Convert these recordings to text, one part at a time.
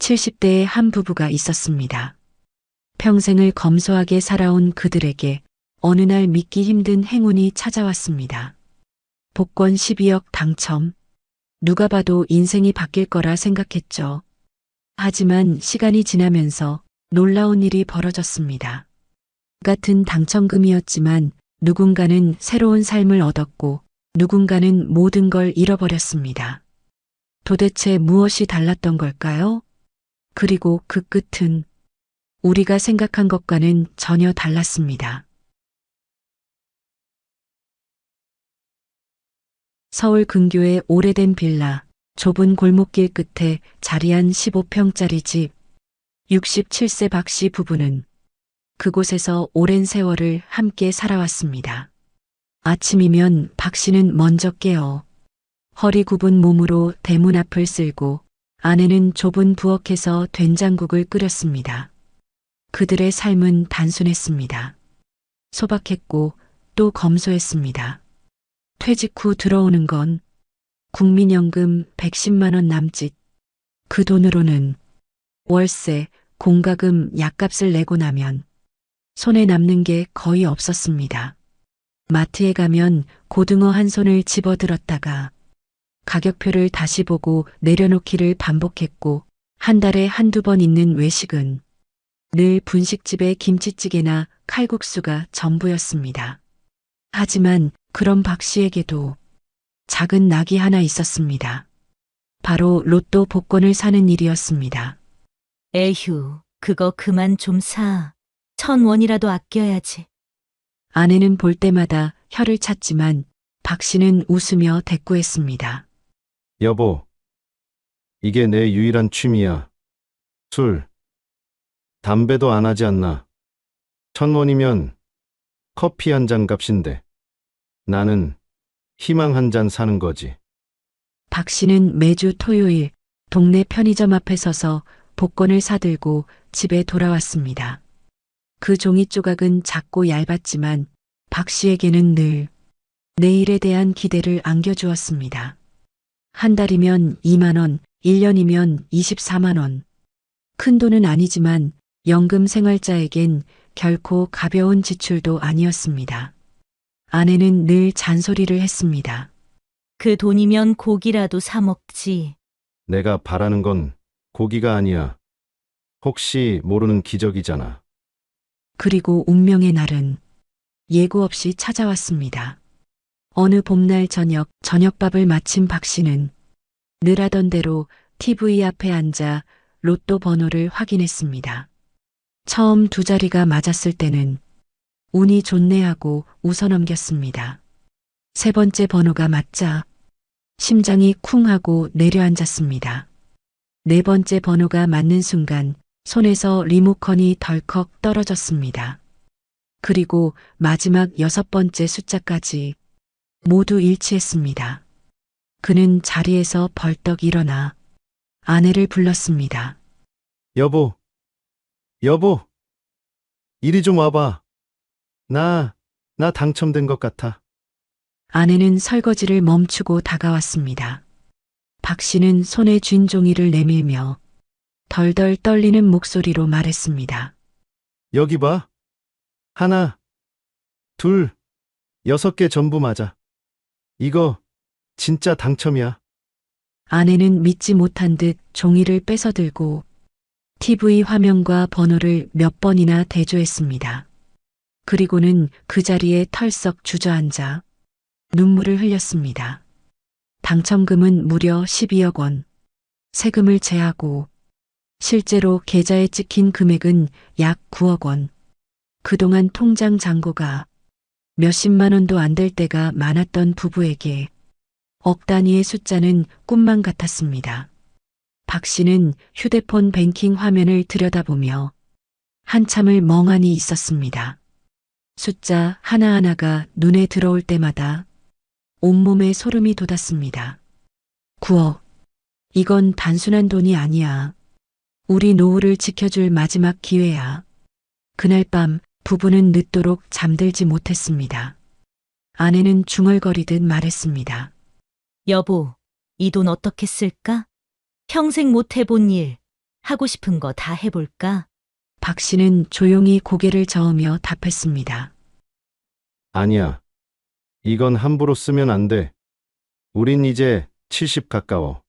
70대의 한 부부가 있었습니다. 평생을 검소하게 살아온 그들에게 어느 날 믿기 힘든 행운이 찾아왔습니다. 복권 12억 당첨. 누가 봐도 인생이 바뀔 거라 생각했죠. 하지만 시간이 지나면서 놀라운 일이 벌어졌습니다. 같은 당첨금이었지만 누군가는 새로운 삶을 얻었고 누군가는 모든 걸 잃어버렸습니다. 도대체 무엇이 달랐던 걸까요? 그리고 그 끝은 우리가 생각한 것과는 전혀 달랐습니다. 서울 근교의 오래된 빌라, 좁은 골목길 끝에 자리한 15평짜리 집. 67세 박 씨 부부는 그곳에서 오랜 세월을 함께 살아왔습니다. 아침이면 박 씨는 먼저 깨어 허리 굽은 몸으로 대문 앞을 쓸고 아내는 좁은 부엌에서 된장국을 끓였습니다. 그들의 삶은 단순했습니다. 소박했고 또 검소했습니다. 퇴직 후 들어오는 건 국민연금 110만 원 남짓. 그 돈으로는 월세, 공과금, 약값을 내고 나면 손에 남는 게 거의 없었습니다. 마트에 가면 고등어 한 손을 집어들었다가 가격표를 다시 보고 내려놓기를 반복했고 한 달에 한두 번 있는 외식은 늘 분식집의 김치찌개나 칼국수가 전부였습니다. 하지만 그런 박 씨에게도 작은 낙이 하나 있었습니다. 바로 로또 복권을 사는 일이었습니다. 에휴, 그거 그만 좀 사. 1,000원이라도 아껴야지. 아내는 볼 때마다 혀를 찼지만 박 씨는 웃으며 대꾸했습니다. 여보, 이게 내 유일한 취미야. 술, 담배도 안 하지 않나. 1,000원이면 커피 한 잔 값인데 나는 희망 한 잔 사는 거지. 박 씨는 매주 토요일 동네 편의점 앞에 서서 복권을 사들고 집에 돌아왔습니다. 그 종이 조각은 작고 얇았지만 박 씨에게는 늘 내일에 대한 기대를 안겨주었습니다. 한 달이면 2만 원, 1년이면 24만 원. 큰 돈은 아니지만 연금 생활자에겐 결코 가벼운 지출도 아니었습니다. 아내는 늘 잔소리를 했습니다. 그 돈이면 고기라도 사 먹지. 내가 바라는 건 고기가 아니야. 혹시 모르는 기적이잖아. 그리고 운명의 날은 예고 없이 찾아왔습니다. 어느 봄날 저녁밥을 마친 박 씨는 늘 하던 대로 TV 앞에 앉아 로또 번호를 확인했습니다. 처음 두 자리가 맞았을 때는 운이 좋네 하고 웃어넘겼습니다. 세 번째 번호가 맞자 심장이 쿵 하고 내려앉았습니다. 네 번째 번호가 맞는 순간 손에서 리모컨이 덜컥 떨어졌습니다. 그리고 마지막 6번째 숫자까지 모두 일치했습니다. 그는 자리에서 벌떡 일어나 아내를 불렀습니다. 여보, 여보, 이리 좀 와봐. 나 당첨된 것 같아. 아내는 설거지를 멈추고 다가왔습니다. 박 씨는 손에 쥔 종이를 내밀며 덜덜 떨리는 목소리로 말했습니다. 여기 봐. 하나, 둘, 6개 전부 맞아. 이거 진짜 당첨이야. 아내는 믿지 못한 듯 종이를 뺏어들고 TV 화면과 번호를 몇 번이나 대조했습니다. 그리고는 그 자리에 털썩 주저앉아 눈물을 흘렸습니다. 당첨금은 무려 12억 원. 세금을 제하고 실제로 계좌에 찍힌 금액은 약 9억 원. 그동안 통장 잔고가 몇십만 원도 안 될 때가 많았던 부부에게 억 단위의 숫자는 꿈만 같았습니다. 박 씨는 휴대폰 뱅킹 화면을 들여다보며 한참을 멍하니 있었습니다. 숫자 하나하나가 눈에 들어올 때마다 온몸에 소름이 돋았습니다. 9억. 이건 단순한 돈이 아니야. 우리 노후를 지켜줄 마지막 기회야. 그날 밤 부부는 늦도록 잠들지 못했습니다. 아내는 중얼거리듯 말했습니다. 여보, 이 돈 어떻게 쓸까? 평생 못 해본 일. 하고 싶은 거 다 해볼까? 박 씨는 조용히 고개를 저으며 답했습니다. 아니야. 이건 함부로 쓰면 안 돼. 우린 이제 70 가까워.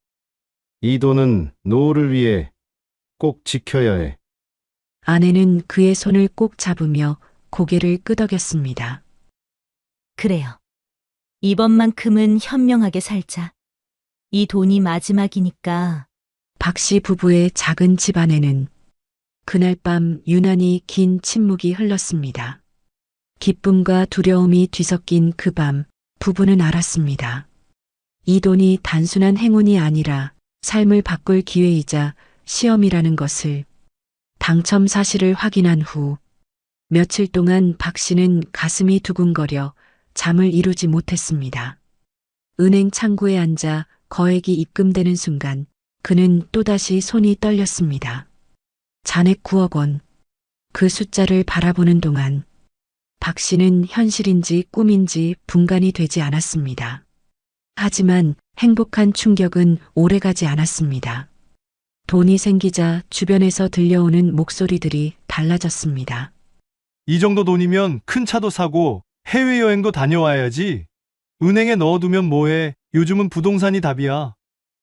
이 돈은 노후를 위해 꼭 지켜야 해. 아내는 그의 손을 꼭 잡으며 고개를 끄덕였습니다. 그래요. 이번만큼은 현명하게 살자. 이 돈이 마지막이니까. 박 씨 부부의 작은 집 안에는 그날 밤 유난히 긴 침묵이 흘렀습니다. 기쁨과 두려움이 뒤섞인 그 밤, 부부는 알았습니다. 이 돈이 단순한 행운이 아니라 삶을 바꿀 기회이자 시험이라는 것을. 당첨 사실을 확인한 후 며칠 동안 박 씨는 가슴이 두근거려 잠을 이루지 못했습니다. 은행 창구에 앉아 거액이 입금되는 순간 그는 또다시 손이 떨렸습니다. 잔액 9억 원. 그 숫자를 바라보는 동안 박 씨는 현실인지 꿈인지 분간이 되지 않았습니다. 하지만 행복한 충격은 오래가지 않았습니다. 돈이 생기자 주변에서 들려오는 목소리들이 달라졌습니다. 이 정도 돈이면 큰 차도 사고 해외여행도 다녀와야지. 은행에 넣어두면 뭐해? 요즘은 부동산이 답이야.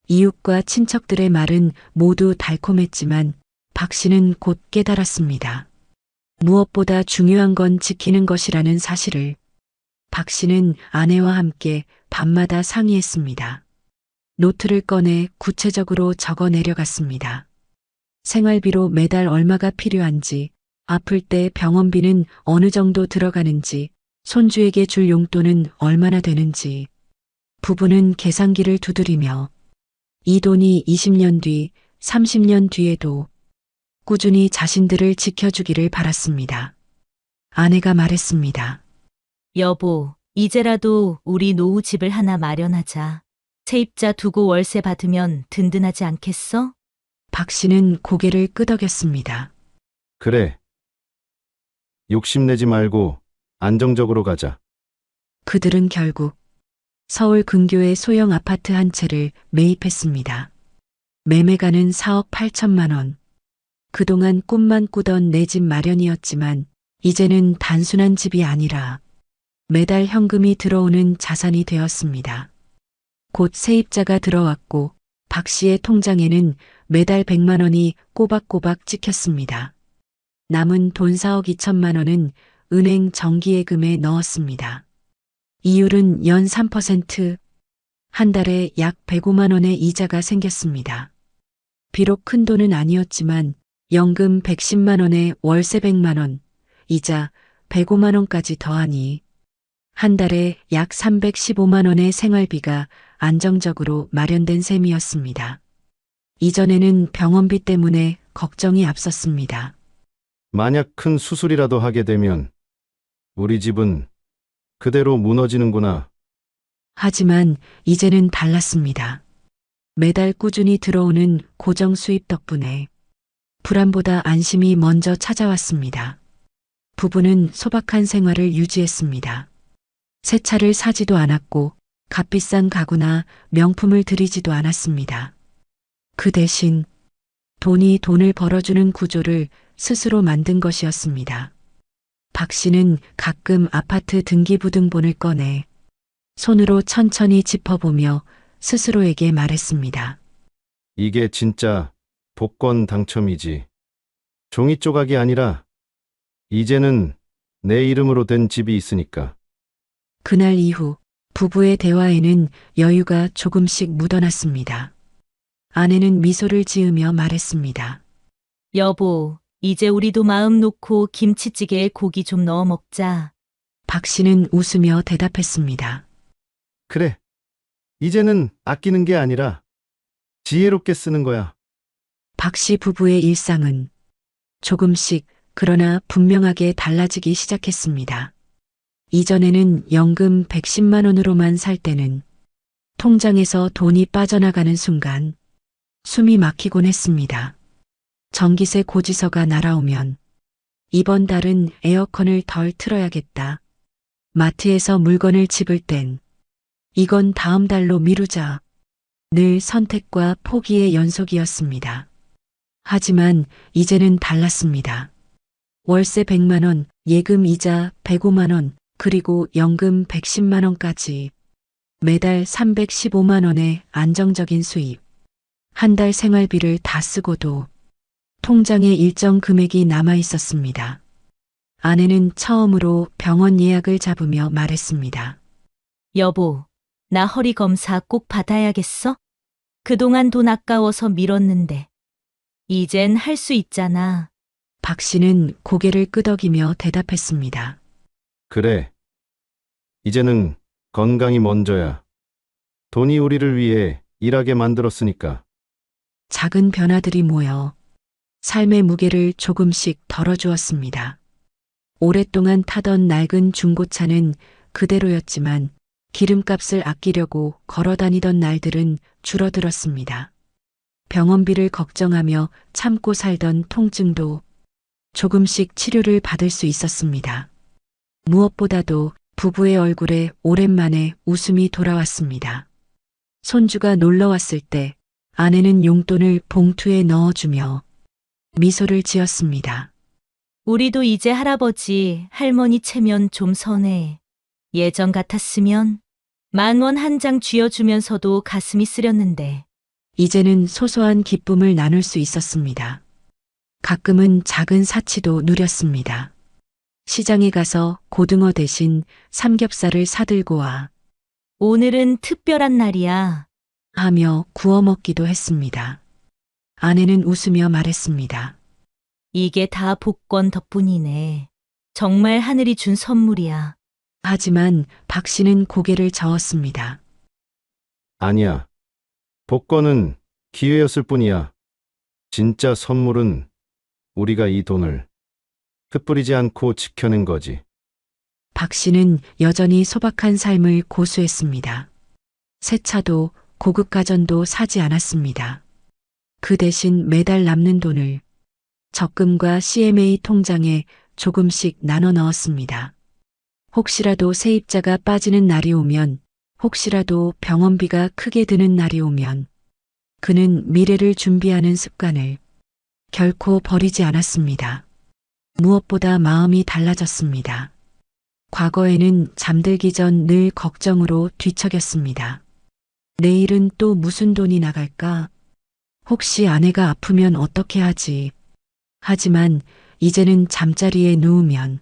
이웃과 친척들의 말은 모두 달콤했지만 박 씨는 곧 깨달았습니다. 무엇보다 중요한 건 지키는 것이라는 사실을. 박 씨는 아내와 함께 밤마다 상의했습니다. 노트를 꺼내 구체적으로 적어 내려갔습니다. 생활비로 매달 얼마가 필요한지, 아플 때 병원비는 어느 정도 들어가는지, 손주에게 줄 용돈은 얼마나 되는지. 부부는 계산기를 두드리며 이 돈이 20년 뒤, 30년 뒤에도 꾸준히 자신들을 지켜주기를 바랐습니다. 아내가 말했습니다. 여보, 이제라도 우리 노후 집을 하나 마련하자. 세입자 두고 월세 받으면 든든하지 않겠어? 박 씨는 고개를 끄덕였습니다. 그래. 욕심내지 말고 안정적으로 가자. 그들은 결국 서울 근교의 소형 아파트 한 채를 매입했습니다. 매매가는 4억 8천만 원. 그동안 꿈만 꾸던 내 집 마련이었지만 이제는 단순한 집이 아니라 매달 현금이 들어오는 자산이 되었습니다. 곧 세입자가 들어왔고 박 씨의 통장에는 매달 100만 원이 꼬박꼬박 찍혔습니다. 남은 돈 4억 2천만 원은 은행 정기예금에 넣었습니다. 이율은 연 3%, 한 달에 약 105만 원의 이자가 생겼습니다. 비록 큰 돈은 아니었지만 연금 110만 원에 월세 100만 원, 이자 105만 원까지 더하니 한 달에 약 315만 원의 생활비가 안정적으로 마련된 셈이었습니다. 이전에는 병원비 때문에 걱정이 앞섰습니다. 만약 큰 수술이라도 하게 되면 우리 집은 그대로 무너지는구나. 하지만 이제는 달랐습니다. 매달 꾸준히 들어오는 고정 수입 덕분에 불안보다 안심이 먼저 찾아왔습니다. 부부는 소박한 생활을 유지했습니다. 새 차를 사지도 않았고 값비싼 가구나 명품을 들이지도 않았습니다. 그 대신 돈이 돈을 벌어주는 구조를 스스로 만든 것이었습니다. 박 씨는 가끔 아파트 등기부등본을 꺼내 손으로 천천히 짚어보며 스스로에게 말했습니다. 이게 진짜 복권 당첨이지. 종이 조각이 아니라 이제는 내 이름으로 된 집이 있으니까. 그날 이후 부부의 대화에는 여유가 조금씩 묻어났습니다. 아내는 미소를 지으며 말했습니다. 여보, 이제 우리도 마음 놓고 김치찌개에 고기 좀 넣어 먹자. 박 씨는 웃으며 대답했습니다. 그래. 이제는 아끼는 게 아니라 지혜롭게 쓰는 거야. 박 씨 부부의 일상은 조금씩 그러나 분명하게 달라지기 시작했습니다. 이전에는 연금 110만 원으로만 살 때는 통장에서 돈이 빠져나가는 순간 숨이 막히곤 했습니다. 전기세 고지서가 날아오면 이번 달은 에어컨을 덜 틀어야겠다. 마트에서 물건을 집을 땐 이건 다음 달로 미루자. 늘 선택과 포기의 연속이었습니다. 하지만 이제는 달랐습니다. 월세 100만 원, 예금 이자 105만 원, 그리고 연금 110만 원까지 매달 315만 원의 안정적인 수입. 한 달 생활비를 다 쓰고도 통장에 일정 금액이 남아 있었습니다. 아내는 처음으로 병원 예약을 잡으며 말했습니다. 여보, 나 허리 검사 꼭 받아야겠어? 그동안 돈 아까워서 미뤘는데. 이젠 할 수 있잖아. 박 씨는 고개를 끄덕이며 대답했습니다. 그래. 이제는 건강이 먼저야. 돈이 우리를 위해 일하게 만들었으니까. 작은 변화들이 모여 삶의 무게를 조금씩 덜어주었습니다. 오랫동안 타던 낡은 중고차는 그대로였지만 기름값을 아끼려고 걸어 다니던 날들은 줄어들었습니다. 병원비를 걱정하며 참고 살던 통증도 조금씩 치료를 받을 수 있었습니다. 무엇보다도 부부의 얼굴에 오랜만에 웃음이 돌아왔습니다. 손주가 놀러 왔을 때 아내는 용돈을 봉투에 넣어주며 미소를 지었습니다. 우리도 이제 할아버지, 할머니 체면 좀 서네. 예전 같았으면 10,000원 한 장 쥐어주면서도 가슴이 쓰렸는데. 이제는 소소한 기쁨을 나눌 수 있었습니다. 가끔은 작은 사치도 누렸습니다. 시장에 가서 고등어 대신 삼겹살을 사들고 와 오늘은 특별한 날이야. 하며 구워 먹기도 했습니다. 아내는 웃으며 말했습니다. 이게 다 복권 덕분이네. 정말 하늘이 준 선물이야. 하지만 박 씨는 고개를 저었습니다. 아니야. 복권은 기회였을 뿐이야. 진짜 선물은 우리가 이 돈을 흩뿌리지 않고 지켜낸 거지. 박 씨는 여전히 소박한 삶을 고수했습니다. 새 차도 고급 가전도 사지 않았습니다. 그 대신 매달 남는 돈을 적금과 CMA 통장에 조금씩 나눠 넣었습니다. 혹시라도 세입자가 빠지는 날이 오면, 혹시라도 병원비가 크게 드는 날이 오면 그는 미래를 준비하는 습관을 결코 버리지 않았습니다. 무엇보다 마음이 달라졌습니다. 과거에는 잠들기 전 늘 걱정으로 뒤척였습니다. 내일은 또 무슨 돈이 나갈까? 혹시 아내가 아프면 어떻게 하지? 하지만 이제는 잠자리에 누우면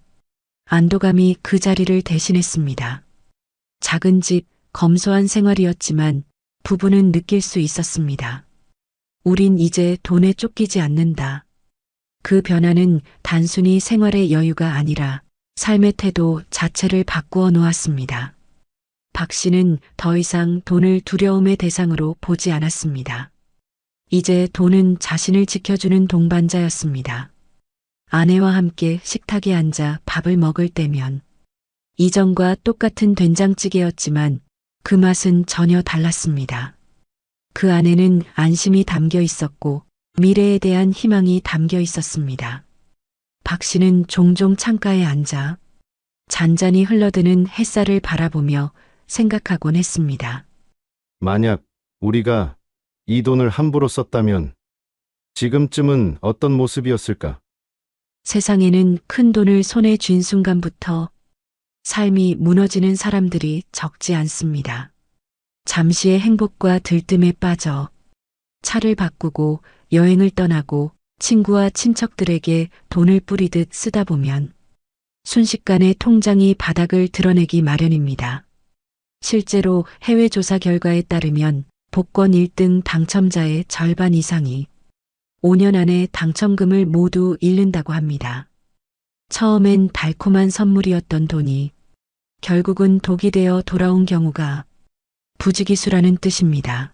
안도감이 그 자리를 대신했습니다. 작은 집, 검소한 생활이었지만 부부는 느낄 수 있었습니다. 우린 이제 돈에 쫓기지 않는다. 그 변화는 단순히 생활의 여유가 아니라 삶의 태도 자체를 바꾸어 놓았습니다. 박 씨는 더 이상 돈을 두려움의 대상으로 보지 않았습니다. 이제 돈은 자신을 지켜주는 동반자였습니다. 아내와 함께 식탁에 앉아 밥을 먹을 때면 이전과 똑같은 된장찌개였지만 그 맛은 전혀 달랐습니다. 그 안에는 안심이 담겨 있었고 미래에 대한 희망이 담겨 있었습니다. 박 씨는 종종 창가에 앉아 잔잔히 흘러드는 햇살을 바라보며 생각하곤 했습니다. 만약 우리가 이 돈을 함부로 썼다면 지금쯤은 어떤 모습이었을까? 세상에는 큰 돈을 손에 쥔 순간부터 삶이 무너지는 사람들이 적지 않습니다. 잠시의 행복과 들뜸에 빠져 차를 바꾸고 여행을 떠나고 친구와 친척들에게 돈을 뿌리듯 쓰다 보면 순식간에 통장이 바닥을 드러내기 마련입니다. 실제로 해외 조사 결과에 따르면 복권 1등 당첨자의 절반 이상이 5년 안에 당첨금을 모두 잃는다고 합니다. 처음엔 달콤한 선물이었던 돈이 결국은 독이 되어 돌아온 경우가 부지기수라는 뜻입니다.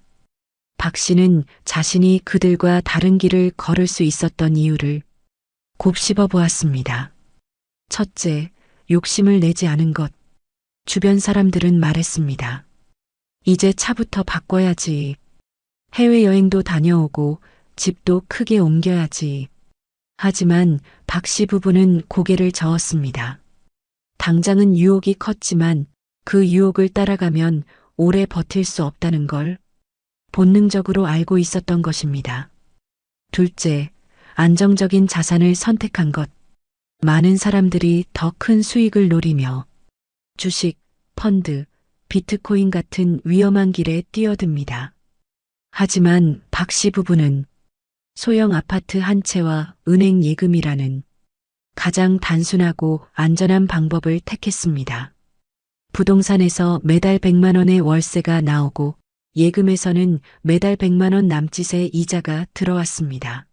박 씨는 자신이 그들과 다른 길을 걸을 수 있었던 이유를 곱씹어 보았습니다. 첫째, 욕심을 내지 않은 것. 주변 사람들은 말했습니다. 이제 차부터 바꿔야지. 해외여행도 다녀오고 집도 크게 옮겨야지. 하지만 박 씨 부부는 고개를 저었습니다. 당장은 유혹이 컸지만 그 유혹을 따라가면 오래 버틸 수 없다는 걸 본능적으로 알고 있었던 것입니다. 둘째, 안정적인 자산을 선택한 것. 많은 사람들이 더 큰 수익을 노리며 주식, 펀드, 비트코인 같은 위험한 길에 뛰어듭니다. 하지만 박 씨 부부는 소형 아파트 한 채와 은행 예금이라는 가장 단순하고 안전한 방법을 택했습니다. 부동산에서 매달 100만 원의 월세가 나오고 예금에서는 매달 100만 원 남짓의 이자가 들어왔습니다.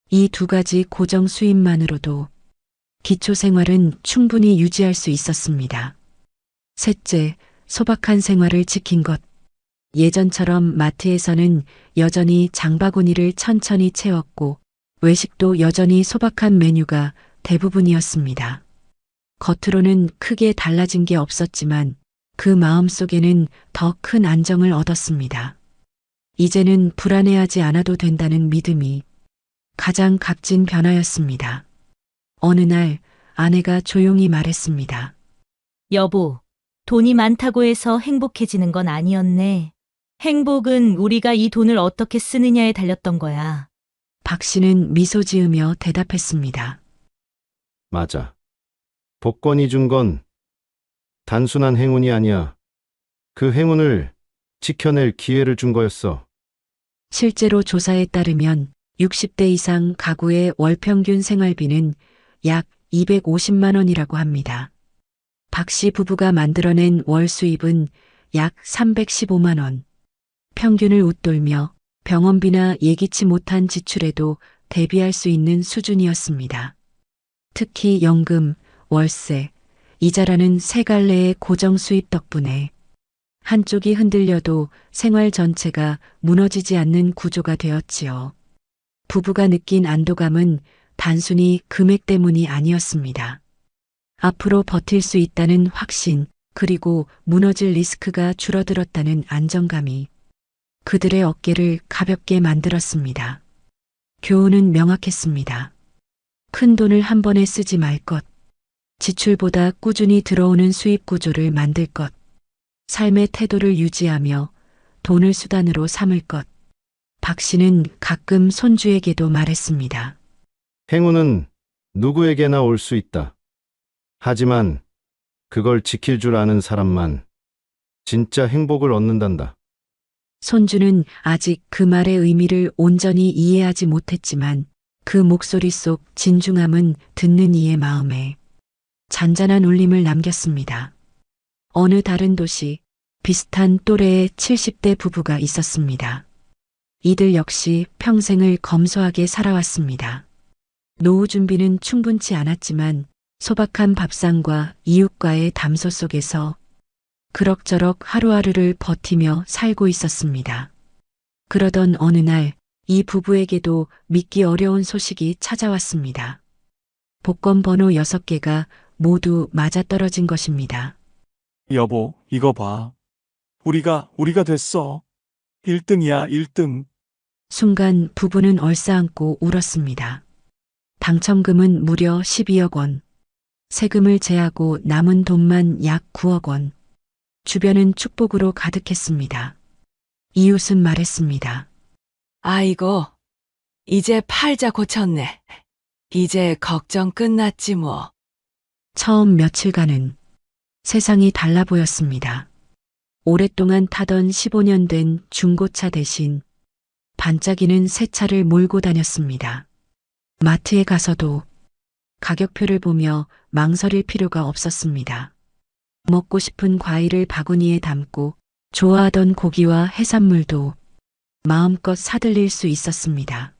이 두 가지 고정 수입만으로도 기초 생활은 충분히 유지할 수 있었습니다. 셋째, 소박한 생활을 지킨 것. 예전처럼 마트에서는 여전히 장바구니를 천천히 채웠고 외식도 여전히 소박한 메뉴가 대부분이었습니다. 겉으로는 크게 달라진 게 없었지만 그 마음속에는 더 큰 안정을 얻었습니다. 이제는 불안해하지 않아도 된다는 믿음이 가장 값진 변화였습니다. 어느 날 아내가 조용히 말했습니다. 여보, 돈이 많다고 해서 행복해지는 건 아니었네. 행복은 우리가 이 돈을 어떻게 쓰느냐에 달렸던 거야. 박 씨는 미소 지으며 대답했습니다. 맞아. 복권이 준 건 단순한 행운이 아니야. 그 행운을 지켜낼 기회를 준 거였어. 실제로 조사에 따르면 60대 이상 가구의 월 평균 생활비는 약 250만 원이라고 합니다. 박 씨 부부가 만들어낸 월 수입은 약 315만 원. 평균을 웃돌며 병원비나 예기치 못한 지출에도 대비할 수 있는 수준이었습니다. 특히 연금, 월세, 이자라는 세 갈래의 고정 수입 덕분에 한쪽이 흔들려도 생활 전체가 무너지지 않는 구조가 되었지요. 부부가 느낀 안도감은 단순히 금액 때문이 아니었습니다. 앞으로 버틸 수 있다는 확신, 그리고 무너질 리스크가 줄어들었다는 안정감이 그들의 어깨를 가볍게 만들었습니다. 교훈은 명확했습니다. 큰 돈을 한 번에 쓰지 말 것. 지출보다 꾸준히 들어오는 수입 구조를 만들 것. 삶의 태도를 유지하며 돈을 수단으로 삼을 것. 박 씨는 가끔 손주에게도 말했습니다. 행운은 누구에게나 올 수 있다. 하지만 그걸 지킬 줄 아는 사람만 진짜 행복을 얻는단다. 손주는 아직 그 말의 의미를 온전히 이해하지 못했지만 그 목소리 속 진중함은 듣는 이의 마음에 잔잔한 울림을 남겼습니다. 어느 다른 도시, 비슷한 또래의 70대 부부가 있었습니다. 이들 역시 평생을 검소하게 살아왔습니다. 노후 준비는 충분치 않았지만 소박한 밥상과 이웃과의 담소 속에서 그럭저럭 하루하루를 버티며 살고 있었습니다. 그러던 어느 날 이 부부에게도 믿기 어려운 소식이 찾아왔습니다. 복권 번호 6개가 모두 맞아떨어진 것입니다. 여보, 이거 봐. 우리가 됐어. 1등이야, 1등. 순간 부부는 얼싸안고 울었습니다. 당첨금은 무려 12억 원. 세금을 제하고 남은 돈만 약 9억 원. 주변은 축복으로 가득했습니다. 이웃은 말했습니다. 아이고, 이제 팔자 고쳤네. 이제 걱정 끝났지 뭐. 처음 며칠간은 세상이 달라 보였습니다. 오랫동안 타던 15년 된 중고차 대신 반짝이는 새 차를 몰고 다녔습니다. 마트에 가서도 가격표를 보며 망설일 필요가 없었습니다. 먹고 싶은 과일을 바구니에 담고 좋아하던 고기와 해산물도 마음껏 사들릴 수 있었습니다.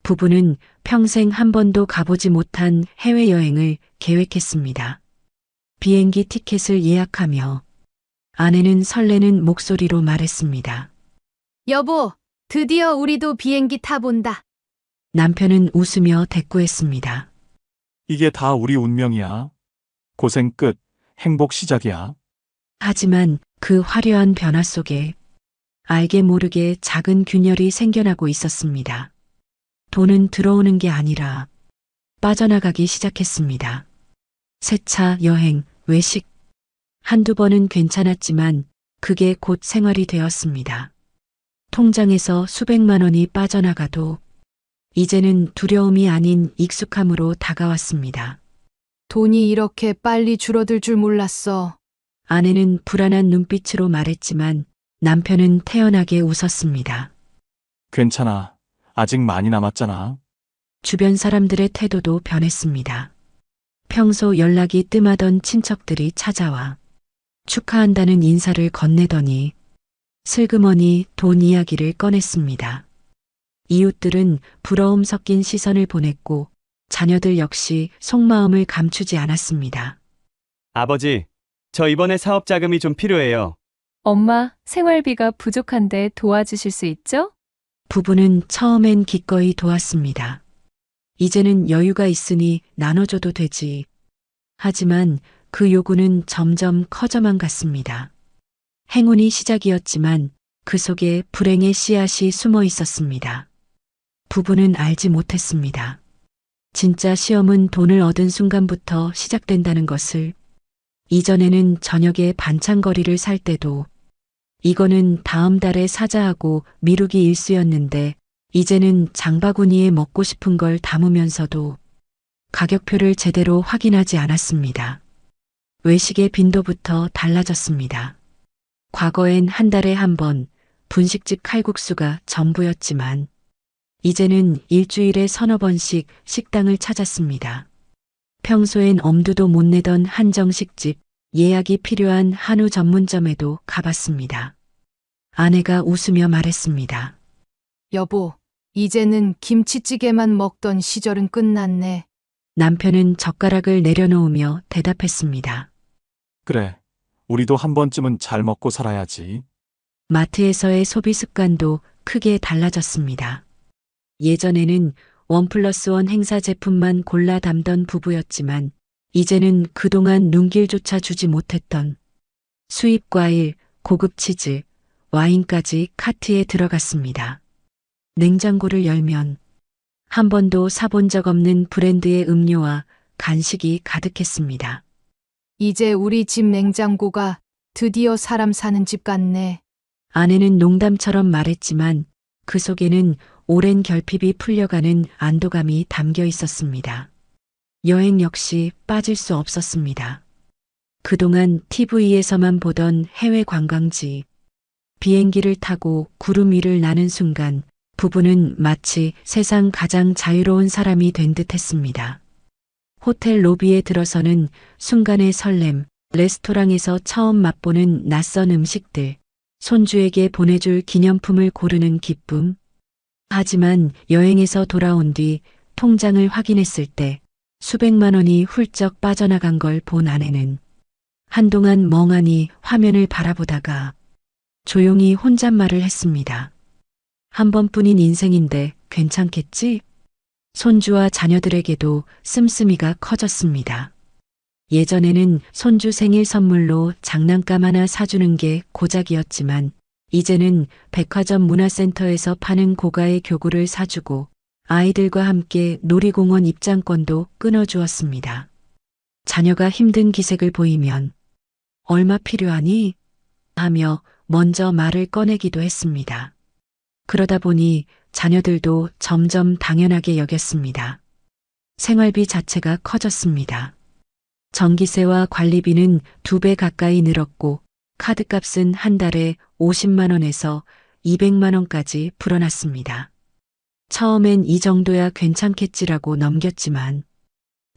부부는 평생 한 번도 가보지 못한 해외여행을 계획했습니다. 비행기 티켓을 예약하며 아내는 설레는 목소리로 말했습니다. 여보, 드디어 우리도 비행기 타본다. 남편은 웃으며 대꾸했습니다. 이게 다 우리 운명이야. 고생 끝, 행복 시작이야. 하지만 그 화려한 변화 속에 알게 모르게 작은 균열이 생겨나고 있었습니다. 돈은 들어오는 게 아니라 빠져나가기 시작했습니다. 세차, 여행, 외식. 한두 번은 괜찮았지만 그게 곧 생활이 되었습니다. 통장에서 수백만 원이 빠져나가도 이제는 두려움이 아닌 익숙함으로 다가왔습니다. 돈이 이렇게 빨리 줄어들 줄 몰랐어. 아내는 불안한 눈빛으로 말했지만 남편은 태연하게 웃었습니다. 괜찮아. 아직 많이 남았잖아. 주변 사람들의 태도도 변했습니다. 평소 연락이 뜸하던 친척들이 찾아와 축하한다는 인사를 건네더니 슬그머니 돈 이야기를 꺼냈습니다. 이웃들은 부러움 섞인 시선을 보냈고 자녀들 역시 속마음을 감추지 않았습니다. 아버지, 저 이번에 사업 자금이 좀 필요해요. 엄마, 생활비가 부족한데 도와주실 수 있죠? 부부는 처음엔 기꺼이 도왔습니다. 이제는 여유가 있으니 나눠줘도 되지. 하지만 그 요구는 점점 커져만 갔습니다. 행운이 시작이었지만 그 속에 불행의 씨앗이 숨어 있었습니다. 부부는 알지 못했습니다. 진짜 시험은 돈을 얻은 순간부터 시작된다는 것을. 이전에는 저녁에 반찬거리를 살 때도 이거는 다음 달에 사자하고 미루기 일쑤였는데 이제는 장바구니에 먹고 싶은 걸 담으면서도 가격표를 제대로 확인하지 않았습니다. 외식의 빈도부터 달라졌습니다. 과거엔 한 달에 한 번 분식집 칼국수가 전부였지만 이제는 일주일에 서너 번씩 식당을 찾았습니다. 평소엔 엄두도 못 내던 한정식집, 예약이 필요한 한우 전문점에도 가봤습니다. 아내가 웃으며 말했습니다. 여보, 이제는 김치찌개만 먹던 시절은 끝났네. 남편은 젓가락을 내려놓으며 대답했습니다. 그래. 우리도 한 번쯤은 잘 먹고 살아야지. 마트에서의 소비 습관도 크게 달라졌습니다. 예전에는 1+1 행사 제품만 골라 담던 부부였지만 이제는 그동안 눈길조차 주지 못했던 수입 과일, 고급 치즈, 와인까지 카트에 들어갔습니다. 냉장고를 열면 한 번도 사본 적 없는 브랜드의 음료와 간식이 가득했습니다. 이제 우리 집 냉장고가 드디어 사람 사는 집 같네. 아내는 농담처럼 말했지만 그 속에는 오랜 결핍이 풀려가는 안도감이 담겨 있었습니다. 여행 역시 빠질 수 없었습니다. 그동안 TV에서만 보던 해외 관광지, 비행기를 타고 구름 위를 나는 순간 부부는 마치 세상 가장 자유로운 사람이 된 듯 했습니다. 호텔 로비에 들어서는 순간의 설렘, 레스토랑에서 처음 맛보는 낯선 음식들, 손주에게 보내줄 기념품을 고르는 기쁨. 하지만 여행에서 돌아온 뒤 통장을 확인했을 때 수백만 원이 훌쩍 빠져나간 걸 본 아내는 한동안 멍하니 화면을 바라보다가 조용히 혼잣말을 했습니다. 한 번뿐인 인생인데 괜찮겠지? 손주와 자녀들에게도 씀씀이가 커졌습니다. 예전에는 손주 생일 선물로 장난감 하나 사주는 게 고작이었지만 이제는 백화점 문화센터에서 파는 고가의 교구를 사주고 아이들과 함께 놀이공원 입장권도 끊어주었습니다. 자녀가 힘든 기색을 보이면 얼마 필요하니? 하며 먼저 말을 꺼내기도 했습니다. 그러다 보니 자녀들도 점점 당연하게 여겼습니다. 생활비 자체가 커졌습니다. 전기세와 관리비는 2배 가까이 늘었고 카드값은 한 달에 50만 원에서 200만 원까지 불어났습니다. 처음엔 이 정도야 괜찮겠지라고 넘겼지만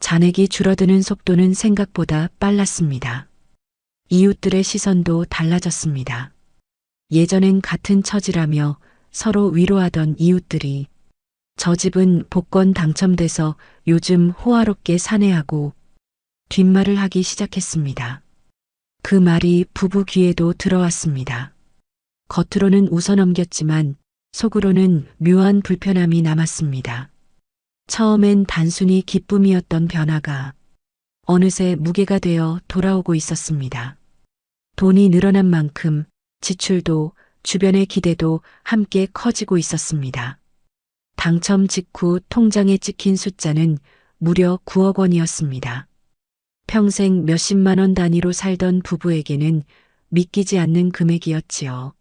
잔액이 줄어드는 속도는 생각보다 빨랐습니다. 이웃들의 시선도 달라졌습니다. 예전엔 같은 처지라며 서로 위로하던 이웃들이 저 집은 복권 당첨돼서 요즘 호화롭게 사내하고 뒷말을 하기 시작했습니다. 그 말이 부부 귀에도 들어왔습니다. 겉으로는 웃어넘겼지만 속으로는 묘한 불편함이 남았습니다. 처음엔 단순히 기쁨이었던 변화가 어느새 무게가 되어 돌아오고 있었습니다. 돈이 늘어난 만큼 지출도 주변의 기대도 함께 커지고 있었습니다. 당첨 직후 통장에 찍힌 숫자는 무려 9억 원이었습니다. 평생 몇십만 원 단위로 살던 부부에게는 믿기지 않는 금액이었지요.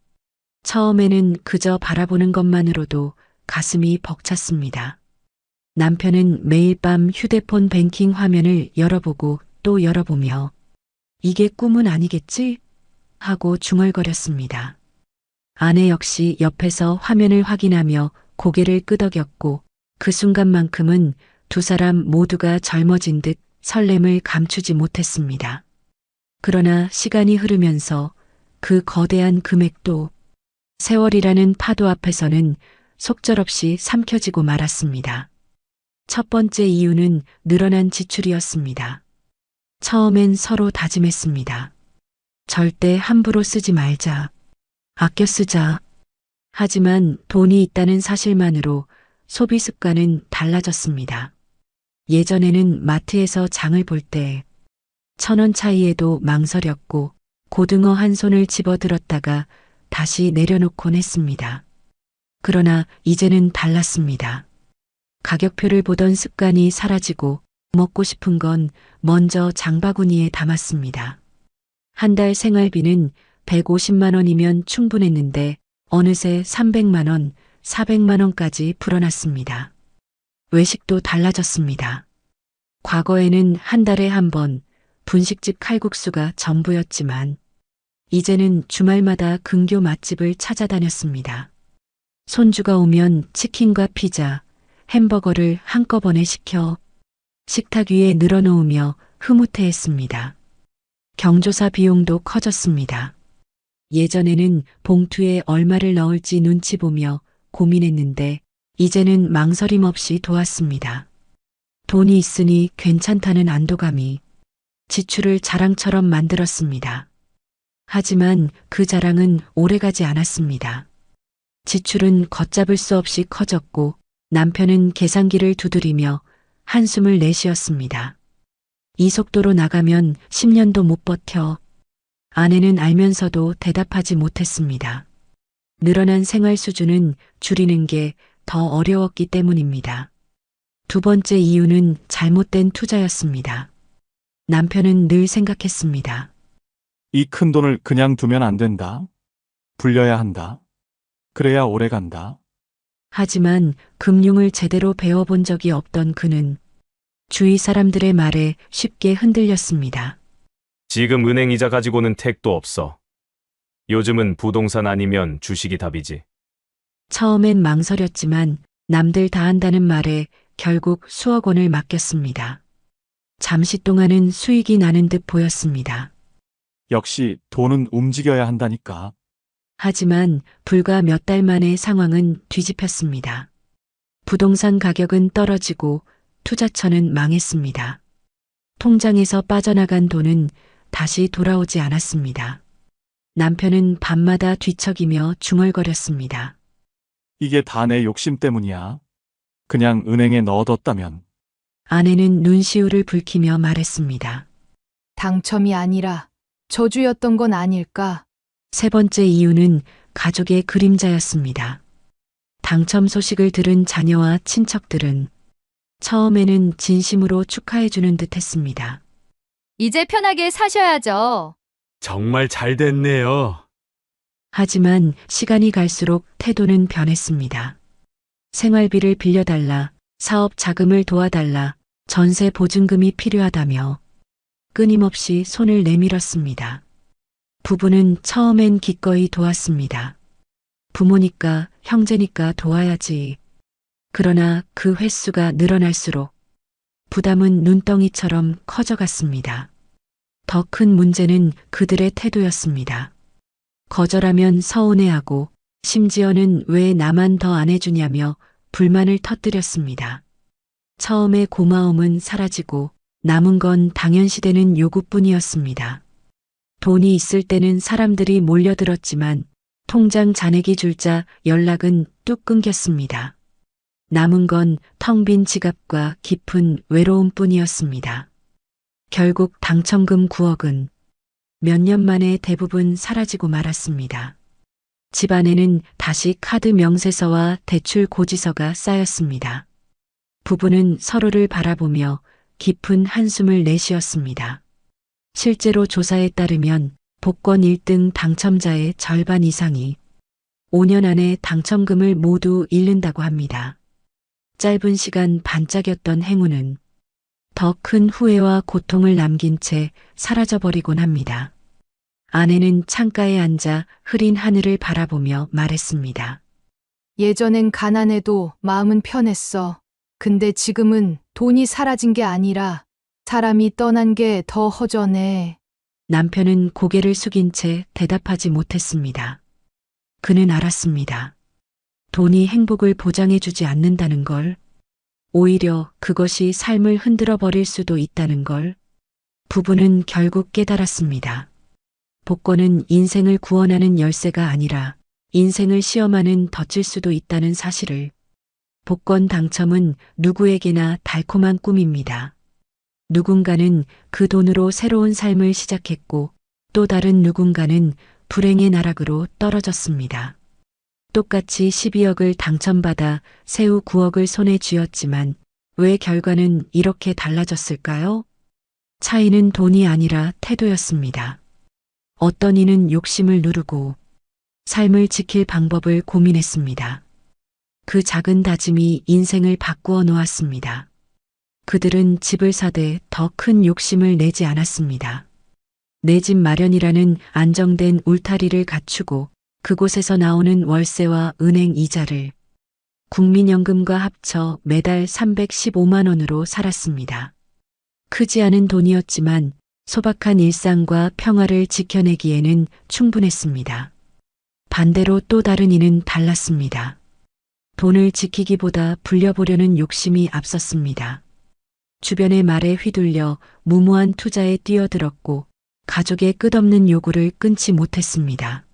처음에는 그저 바라보는 것만으로도 가슴이 벅찼습니다. 남편은 매일 밤 휴대폰 뱅킹 화면을 열어보고 또 열어보며 이게 꿈은 아니겠지? 하고 중얼거렸습니다. 아내 역시 옆에서 화면을 확인하며 고개를 끄덕였고 그 순간만큼은 두 사람 모두가 젊어진 듯 설렘을 감추지 못했습니다. 그러나 시간이 흐르면서 그 거대한 금액도 세월이라는 파도 앞에서는 속절없이 삼켜지고 말았습니다. 첫 번째 이유는 늘어난 지출이었습니다. 처음엔 서로 다짐했습니다. 절대 함부로 쓰지 말자. 아껴 쓰자. 하지만 돈이 있다는 사실만으로 소비 습관은 달라졌습니다. 예전에는 마트에서 장을 볼 때 1,000원 차이에도 망설였고 고등어 한 손을 집어들었다가 다시 내려놓곤 했습니다. 그러나 이제는 달랐습니다. 가격표를 보던 습관이 사라지고 먹고 싶은 건 먼저 장바구니에 담았습니다. 한 달 생활비는 150만 원이면 충분했는데 어느새 300만 원, 400만 원까지 불어났습니다. 외식도 달라졌습니다. 과거에는 한 달에 한 번 분식집 칼국수가 전부였지만 이제는 주말마다 근교 맛집을 찾아다녔습니다. 손주가 오면 치킨과 피자, 햄버거를 한꺼번에 시켜 식탁 위에 늘어놓으며 흐뭇해했습니다. 경조사 비용도 커졌습니다. 예전에는 봉투에 얼마를 넣을지 눈치 보며 고민했는데 이제는 망설임 없이 도왔습니다. 돈이 있으니 괜찮다는 안도감이 지출을 자랑처럼 만들었습니다. 하지만 그 자랑은 오래가지 않았습니다. 지출은 걷잡을 수 없이 커졌고 남편은 계산기를 두드리며 한숨을 내쉬었습니다. 이 속도로 나가면 10년도 못 버텨. 아내는 알면서도 대답하지 못했습니다. 늘어난 생활 수준은 줄이는 게 더 어려웠기 때문입니다. 두 번째 이유는 잘못된 투자였습니다. 남편은 늘 생각했습니다. 이 큰 돈을 그냥 두면 안 된다. 불려야 한다. 그래야 오래 간다. 하지만 금융을 제대로 배워본 적이 없던 그는 주위 사람들의 말에 쉽게 흔들렸습니다. 지금 은행 이자 가지고는 택도 없어. 요즘은 부동산 아니면 주식이 답이지. 처음엔 망설였지만 남들 다 한다는 말에 결국 수억 원을 맡겼습니다. 잠시 동안은 수익이 나는 듯 보였습니다. 역시 돈은 움직여야 한다니까. 하지만 불과 몇 달 만에 상황은 뒤집혔습니다. 부동산 가격은 떨어지고 투자처는 망했습니다. 통장에서 빠져나간 돈은 다시 돌아오지 않았습니다. 남편은 밤마다 뒤척이며 중얼거렸습니다. 이게 다 내 욕심 때문이야. 그냥 은행에 넣어뒀다면. 아내는 눈시울을 붉히며 말했습니다. 당첨이 아니라 저주였던 건 아닐까? 세 번째 이유는 가족의 그림자였습니다. 당첨 소식을 들은 자녀와 친척들은 처음에는 진심으로 축하해주는 듯 했습니다. 이제 편하게 사셔야죠. 정말 잘 됐네요. 하지만 시간이 갈수록 태도는 변했습니다. 생활비를 빌려달라, 사업 자금을 도와달라, 전세 보증금이 필요하다며 끊임없이 손을 내밀었습니다. 부부는 처음엔 기꺼이 도왔습니다. 부모니까, 형제니까 도와야지. 그러나 그 횟수가 늘어날수록 부담은 눈덩이처럼 커져갔습니다. 더 큰 문제는 그들의 태도였습니다. 거절하면 서운해하고 심지어는 왜 나만 더 안 해주냐며 불만을 터뜨렸습니다. 처음에 고마움은 사라지고 남은 건 당연시되는 요구뿐이었습니다. 돈이 있을 때는 사람들이 몰려들었지만 통장 잔액이 줄자 연락은 뚝 끊겼습니다. 남은 건 텅 빈 지갑과 깊은 외로움뿐이었습니다. 결국 당첨금 9억은 몇 년 만에 대부분 사라지고 말았습니다. 집안에는 다시 카드 명세서와 대출 고지서가 쌓였습니다. 부부는 서로를 바라보며 깊은 한숨을 내쉬었습니다. 실제로 조사에 따르면 복권 1등 당첨자의 절반 이상이 5년 안에 당첨금을 모두 잃는다고 합니다. 짧은 시간 반짝였던 행운은 더 큰 후회와 고통을 남긴 채 사라져버리곤 합니다. 아내는 창가에 앉아 흐린 하늘을 바라보며 말했습니다. 예전엔 가난해도 마음은 편했어. 근데 지금은 돈이 사라진 게 아니라 사람이 떠난 게 더 허전해. 남편은 고개를 숙인 채 대답하지 못했습니다. 그는 알았습니다. 돈이 행복을 보장해주지 않는다는 걸, 오히려 그것이 삶을 흔들어 버릴 수도 있다는 걸, 부부는 결국 깨달았습니다. 복권은 인생을 구원하는 열쇠가 아니라 인생을 시험하는 덫일 수도 있다는 사실을. 복권 당첨은 누구에게나 달콤한 꿈입니다. 누군가는 그 돈으로 새로운 삶을 시작했고 또 다른 누군가는 불행의 나락으로 떨어졌습니다. 똑같이 12억을 당첨받아 새우 9억을 손에 쥐었지만 왜 결과는 이렇게 달라졌을까요? 차이는 돈이 아니라 태도였습니다. 어떤 이는 욕심을 누르고 삶을 지킬 방법을 고민했습니다. 그 작은 다짐이 인생을 바꾸어 놓았습니다. 그들은 집을 사되 더 큰 욕심을 내지 않았습니다. 내 집 마련이라는 안정된 울타리를 갖추고 그곳에서 나오는 월세와 은행 이자를 국민연금과 합쳐 매달 315만 원으로 살았습니다. 크지 않은 돈이었지만 소박한 일상과 평화를 지켜내기에는 충분했습니다. 반대로 또 다른 이는 달랐습니다. 돈을 지키기보다 불려보려는 욕심이 앞섰습니다. 주변의 말에 휘둘려 무모한 투자에 뛰어들었고 가족의 끝없는 요구를 끊지 못했습니다.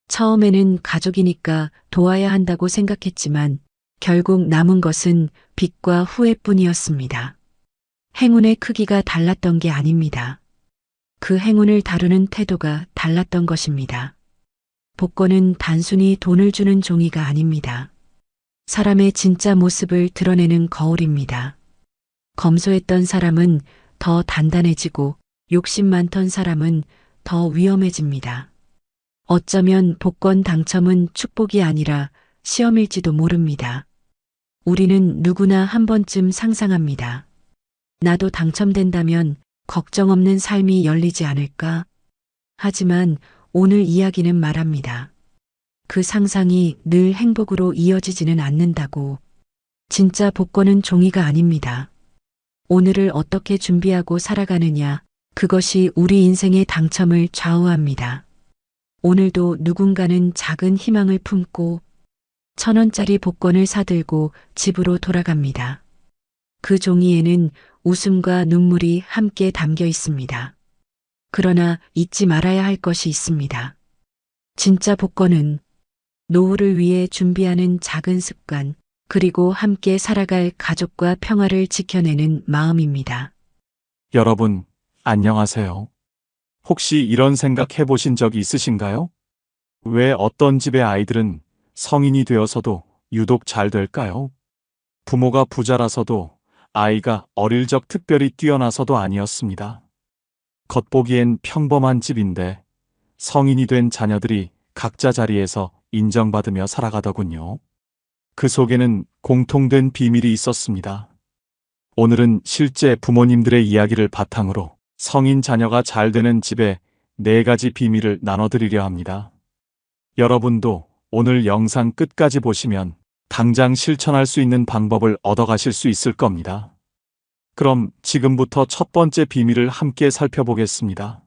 처음에는 가족이니까 도와야 한다고 생각했지만 결국 남은 것은 빚과 후회뿐이었습니다. 행운의 크기가 달랐던 게 아닙니다. 그 행운을 다루는 태도가 달랐던 것입니다. 복권은 단순히 돈을 주는 종이가 아닙니다. 사람의 진짜 모습을 드러내는 거울입니다. 검소했던 사람은 더 단단해지고 욕심 많던 사람은 더 위험해집니다. 어쩌면 복권 당첨은 축복이 아니라 시험일지도 모릅니다. 우리는 누구나 한 번쯤 상상합니다. 나도 당첨된다면 걱정 없는 삶이 열리지 않을까? 하지만 오늘 이야기는 말합니다. 그 상상이 늘 행복으로 이어지지는 않는다고. 진짜 복권은 종이가 아닙니다. 오늘을 어떻게 준비하고 살아가느냐, 그것이 우리 인생의 당첨을 좌우합니다. 오늘도 누군가는 작은 희망을 품고 1,000원짜리 복권을 사들고 집으로 돌아갑니다. 그 종이에는 웃음과 눈물이 함께 담겨 있습니다. 그러나 잊지 말아야 할 것이 있습니다. 진짜 복권은 노후를 위해 준비하는 작은 습관, 그리고 함께 살아갈 가족과 평화를 지켜내는 마음입니다. 여러분, 안녕하세요. 혹시 이런 생각 해보신 적이 있으신가요? 왜 어떤 집의 아이들은 성인이 되어서도 유독 잘 될까요? 부모가 부자라서도 아이가 어릴 적 특별히 뛰어나서도 아니었습니다. 겉보기엔 평범한 집인데 성인이 된 자녀들이 각자 자리에서 인정받으며 살아가더군요. 그 속에는 공통된 비밀이 있었습니다. 오늘은 실제 부모님들의 이야기를 바탕으로 성인 자녀가 잘 되는 집의 4가지 비밀을 나눠드리려 합니다. 여러분도 오늘 영상 끝까지 보시면 당장 실천할 수 있는 방법을 얻어가실 수 있을 겁니다. 그럼 지금부터 첫 번째 비밀을 함께 살펴보겠습니다.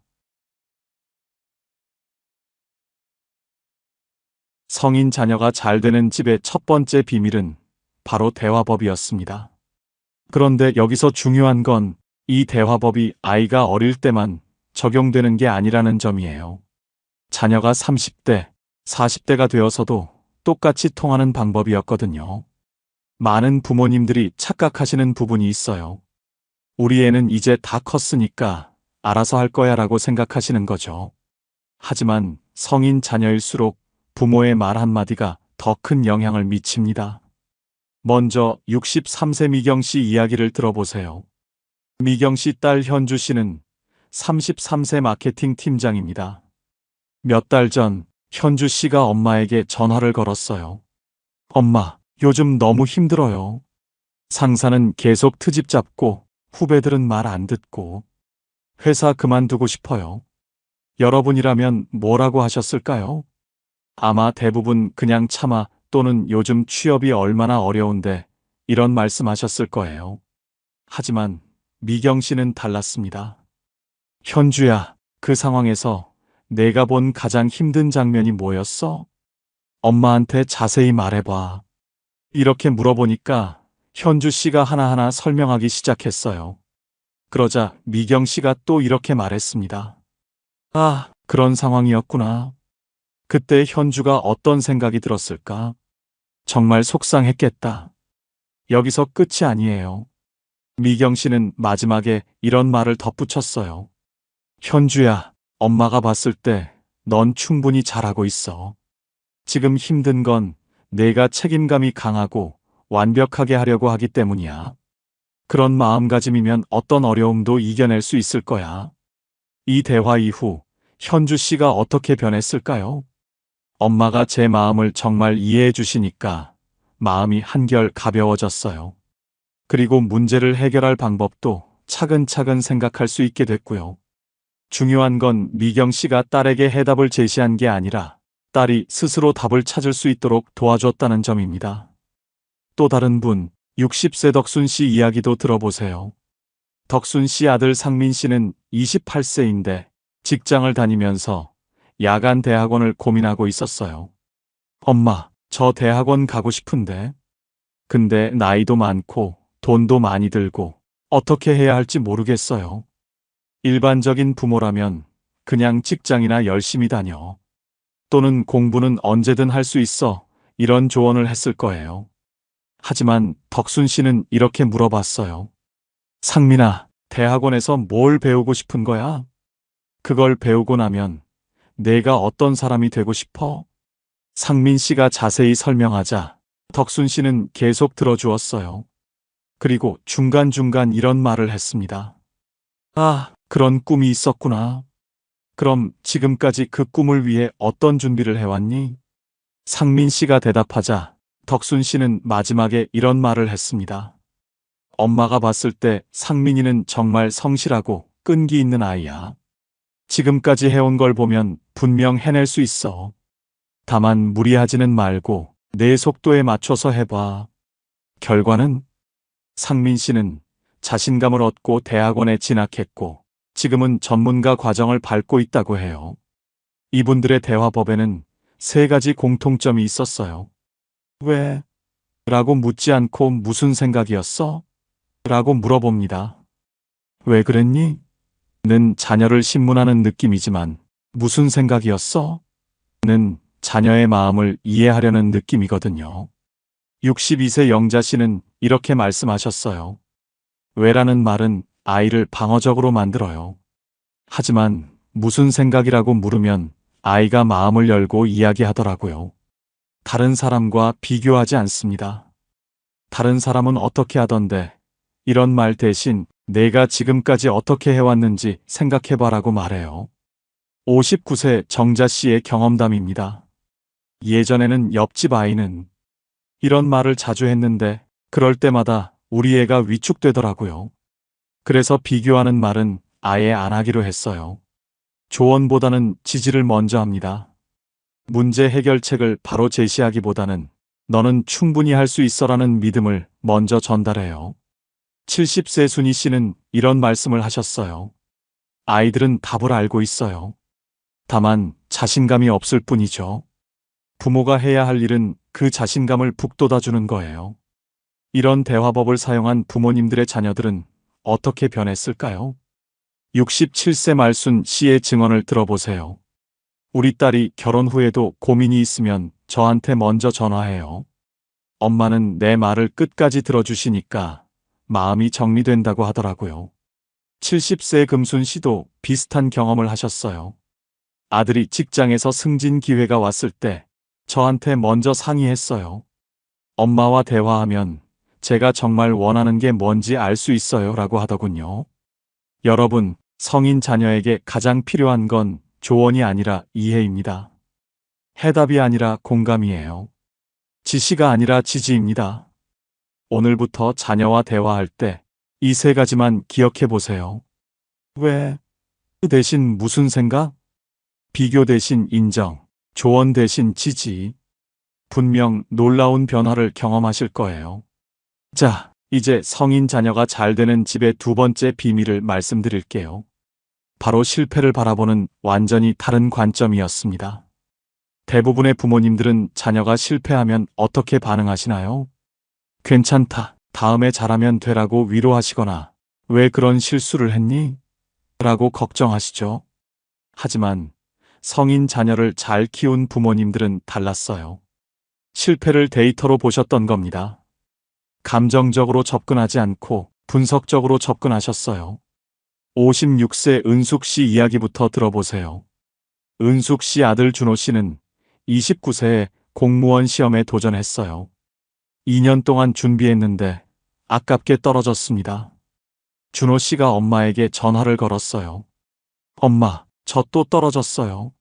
성인 자녀가 잘 되는 집의 첫 번째 비밀은 바로 대화법이었습니다. 그런데 여기서 중요한 건 이 대화법이 아이가 어릴 때만 적용되는 게 아니라는 점이에요. 자녀가 30대, 40대가 되어서도 똑같이 통하는 방법이었거든요. 많은 부모님들이 착각하시는 부분이 있어요. 우리 애는 이제 다 컸으니까 알아서 할 거야 라고 생각하시는 거죠. 하지만 성인 자녀일수록 부모의 말 한마디가 더 큰 영향을 미칩니다. 먼저 63세 미경 씨 이야기를 들어보세요. 미경 씨 딸 현주 씨는 33세 마케팅 팀장입니다. 몇 달 전 현주 씨가 엄마에게 전화를 걸었어요. 엄마, 요즘 너무 힘들어요. 상사는 계속 트집 잡고 후배들은 말 안 듣고 회사 그만두고 싶어요. 여러분이라면 뭐라고 하셨을까요? 아마 대부분 그냥 참아 또는 요즘 취업이 얼마나 어려운데 이런 말씀하셨을 거예요. 하지만 미경 씨는 달랐습니다. 현주야, 그 상황에서 내가 본 가장 힘든 장면이 뭐였어? 엄마한테 자세히 말해봐. 이렇게 물어보니까 현주 씨가 하나하나 설명하기 시작했어요. 그러자 미경 씨가 또 이렇게 말했습니다. 아, 그런 상황이었구나. 그때 현주가 어떤 생각이 들었을까? 정말 속상했겠다. 여기서 끝이 아니에요. 미경 씨는 마지막에 이런 말을 덧붙였어요. 현주야, 엄마가 봤을 때 넌 충분히 잘하고 있어. 지금 힘든 건 내가 책임감이 강하고 완벽하게 하려고 하기 때문이야. 그런 마음가짐이면 어떤 어려움도 이겨낼 수 있을 거야. 이 대화 이후 현주 씨가 어떻게 변했을까요? 엄마가 제 마음을 정말 이해해 주시니까 마음이 한결 가벼워졌어요. 그리고 문제를 해결할 방법도 차근차근 생각할 수 있게 됐고요. 중요한 건 미경 씨가 딸에게 해답을 제시한 게 아니라 딸이 스스로 답을 찾을 수 있도록 도와줬다는 점입니다. 또 다른 분, 60세 덕순 씨 이야기도 들어보세요. 덕순 씨 아들 상민 씨는 28세인데 직장을 다니면서 야간 대학원을 고민하고 있었어요. 엄마, 저 대학원 가고 싶은데. 근데 나이도 많고 돈도 많이 들고 어떻게 해야 할지 모르겠어요. 일반적인 부모라면 그냥 직장이나 열심히 다녀. 또는 공부는 언제든 할 수 있어. 이런 조언을 했을 거예요. 하지만 덕순 씨는 이렇게 물어봤어요. 상민아, 대학원에서 뭘 배우고 싶은 거야? 그걸 배우고 나면 내가 어떤 사람이 되고 싶어? 상민 씨가 자세히 설명하자 덕순 씨는 계속 들어주었어요. 그리고 중간중간 이런 말을 했습니다. 아, 그런 꿈이 있었구나. 그럼 지금까지 그 꿈을 위해 어떤 준비를 해왔니? 상민 씨가 대답하자 덕순 씨는 마지막에 이런 말을 했습니다. 엄마가 봤을 때 상민이는 정말 성실하고 끈기 있는 아이야. 지금까지 해온 걸 보면 분명 해낼 수 있어. 다만 무리하지는 말고 내 속도에 맞춰서 해봐. 결과는 상민 씨는 자신감을 얻고 대학원에 진학했고 지금은 전문가 과정을 밟고 있다고 해요. 이분들의 대화법에는 3가지 공통점이 있었어요. 왜? 라고 묻지 않고 무슨 생각이었어? 라고 물어봅니다. 왜 그랬니? 는 자녀를 신문하는 느낌이지만 무슨 생각이었어? 는 자녀의 마음을 이해하려는 느낌이거든요. 62세 영자 씨는 이렇게 말씀하셨어요. 왜라는 말은 아이를 방어적으로 만들어요. 하지만 무슨 생각이라고 물으면 아이가 마음을 열고 이야기하더라고요. 다른 사람과 비교하지 않습니다. 다른 사람은 어떻게 하던데 이런 말 대신 내가 지금까지 어떻게 해왔는지 생각해봐라고 말해요. 59세 정자 씨의 경험담입니다. 예전에는 옆집 아이는 이런 말을 자주 했는데 그럴 때마다 우리 애가 위축되더라고요. 그래서 비교하는 말은 아예 안 하기로 했어요. 조언보다는 지지를 먼저 합니다. 문제 해결책을 바로 제시하기보다는 너는 충분히 할 수 있어라는 믿음을 먼저 전달해요. 70세 순희 씨는 이런 말씀을 하셨어요. 아이들은 답을 알고 있어요. 다만 자신감이 없을 뿐이죠. 부모가 해야 할 일은 그 자신감을 북돋아주는 거예요. 이런 대화법을 사용한 부모님들의 자녀들은 어떻게 변했을까요? 67세 말순 씨의 증언을 들어보세요. 우리 딸이 결혼 후에도 고민이 있으면 저한테 먼저 전화해요. 엄마는 내 말을 끝까지 들어주시니까 마음이 정리된다고 하더라고요. 70세 금순 씨도 비슷한 경험을 하셨어요. 아들이 직장에서 승진 기회가 왔을 때 저한테 먼저 상의했어요. 엄마와 대화하면 제가 정말 원하는 게 뭔지 알 수 있어요 라고 하더군요. 여러분, 성인 자녀에게 가장 필요한 건 조언이 아니라 이해입니다. 해답이 아니라 공감이에요. 지시가 아니라 지지입니다. 오늘부터 자녀와 대화할 때 이 세 가지만 기억해 보세요. 왜? 대신 무슨 생각? 비교 대신 인정, 조언 대신 지지. 분명 놀라운 변화를 경험하실 거예요. 자, 이제 성인 자녀가 잘 되는 집의 두 번째 비밀을 말씀드릴게요. 바로 실패를 바라보는 완전히 다른 관점이었습니다. 대부분의 부모님들은 자녀가 실패하면 어떻게 반응하시나요? 괜찮다, 다음에 잘하면 되라고 위로하시거나 왜 그런 실수를 했니? 라고 걱정하시죠. 하지만 성인 자녀를 잘 키운 부모님들은 달랐어요. 실패를 데이터로 보셨던 겁니다. 감정적으로 접근하지 않고 분석적으로 접근하셨어요. 56세 은숙 씨 이야기부터 들어보세요. 은숙 씨 아들 준호 씨는 29세에 공무원 시험에 도전했어요. 2년 동안 준비했는데 아깝게 떨어졌습니다. 준호 씨가 엄마에게 전화를 걸었어요. 엄마, 저 또 떨어졌어요.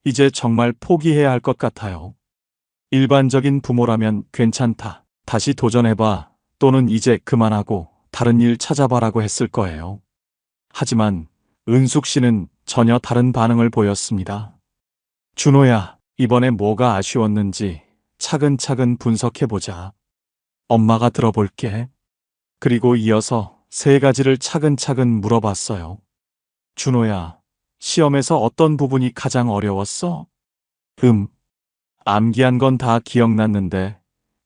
이제 정말 포기해야 할 것 같아요. 일반적인 부모라면 괜찮다, 다시 도전해봐, 또는 이제 그만하고 다른 일 찾아봐라고 했을 거예요. 하지만 은숙 씨는 전혀 다른 반응을 보였습니다. 준호야, 이번에 뭐가 아쉬웠는지 차근차근 분석해보자. 엄마가 들어볼게. 그리고 이어서 세 가지를 차근차근 물어봤어요. 준호야, 시험에서 어떤 부분이 가장 어려웠어? 암기한 건 다 기억났는데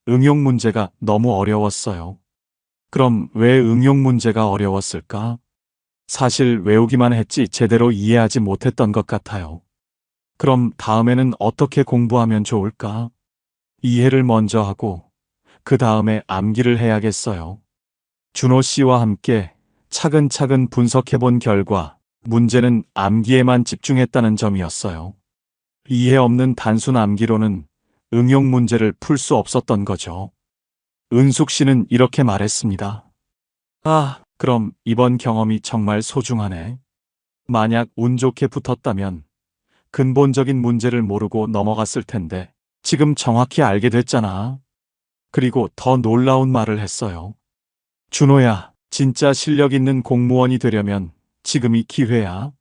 응용 문제가 너무 어려웠어요. 그럼 왜 응용 문제가 어려웠을까? 사실 외우기만 했지 제대로 이해하지 못했던 것 같아요. 그럼 다음에는 어떻게 공부하면 좋을까? 이해를 먼저 하고 그 다음에 암기를 해야겠어요. 준호 씨와 함께 차근차근 분석해본 결과 문제는 암기에만 집중했다는 점이었어요. 이해 없는 단순 암기로는 응용 문제를 풀 수 없었던 거죠. 은숙 씨는 이렇게 말했습니다. 아, 그럼 이번 경험이 정말 소중하네. 만약 운 좋게 붙었다면 근본적인 문제를 모르고 넘어갔을 텐데 지금 정확히 알게 됐잖아. 그리고 더 놀라운 말을 했어요. 준호야, 진짜 실력 있는 공무원이 되려면 지금이 기회야.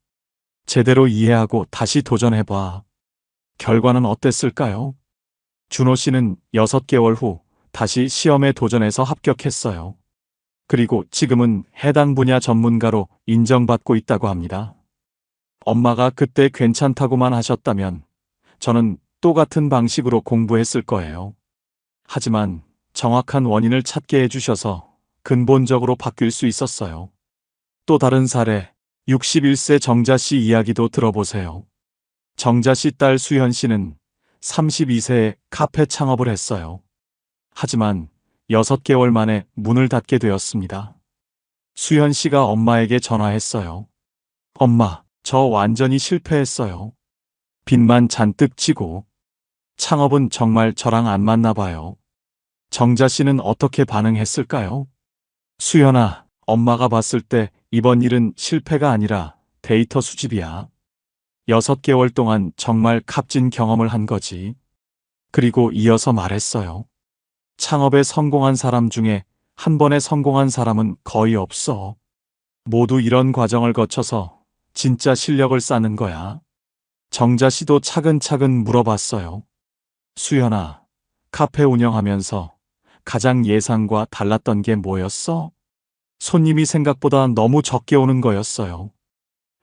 제대로 이해하고 다시 도전해봐. 결과는 어땠을까요? 준호 씨는 6개월 후 다시 시험에 도전해서 합격했어요. 그리고 지금은 해당 분야 전문가로 인정받고 있다고 합니다. 엄마가 그때 괜찮다고만 하셨다면 저는 똑같은 방식으로 공부했을 거예요. 하지만 정확한 원인을 찾게 해주셔서 근본적으로 바뀔 수 있었어요. 또 다른 사례, 61세 정자 씨 이야기도 들어보세요. 정자 씨 딸 수현 씨는 32세에 카페 창업을 했어요. 하지만 6개월 만에 문을 닫게 되었습니다. 수현 씨가 엄마에게 전화했어요. 엄마, 저 완전히 실패했어요. 빚만 잔뜩 지고. 창업은 정말 저랑 안 맞나 봐요. 정자 씨는 어떻게 반응했을까요? 수현아, 엄마가 봤을 때 이번 일은 실패가 아니라 데이터 수집이야. 6개월 동안 정말 값진 경험을 한 거지. 그리고 이어서 말했어요. 창업에 성공한 사람 중에 한 번에 성공한 사람은 거의 없어. 모두 이런 과정을 거쳐서 진짜 실력을 쌓는 거야. 정자 씨도 차근차근 물어봤어요. 수현아, 카페 운영하면서 가장 예상과 달랐던 게 뭐였어? 손님이 생각보다 너무 적게 오는 거였어요.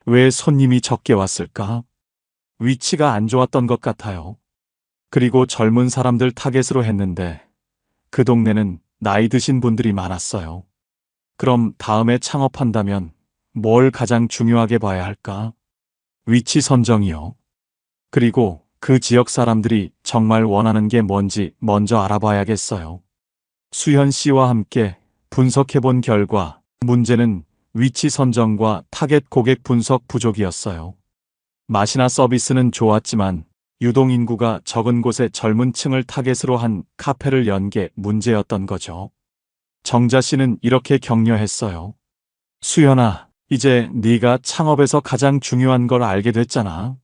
왜 손님이 적게 왔을까? 위치가 안 좋았던 것 같아요. 그리고 젊은 사람들 타겟으로 했는데 그 동네는 나이 드신 분들이 많았어요. 그럼 다음에 창업한다면 뭘 가장 중요하게 봐야 할까? 위치 선정이요. 그리고 그 지역 사람들이 정말 원하는 게 뭔지 먼저 알아봐야겠어요. 수현 씨와 함께 분석해본 결과 문제는 위치 선정과 타겟 고객 분석 부족이었어요. 맛이나 서비스는 좋았지만 유동인구가 적은 곳에 젊은 층을 타겟으로 한 카페를 연 게 문제였던 거죠. 정자 씨는 이렇게 격려했어요. 수연아, 이제 네가 창업에서 가장 중요한 걸 알게 됐잖아.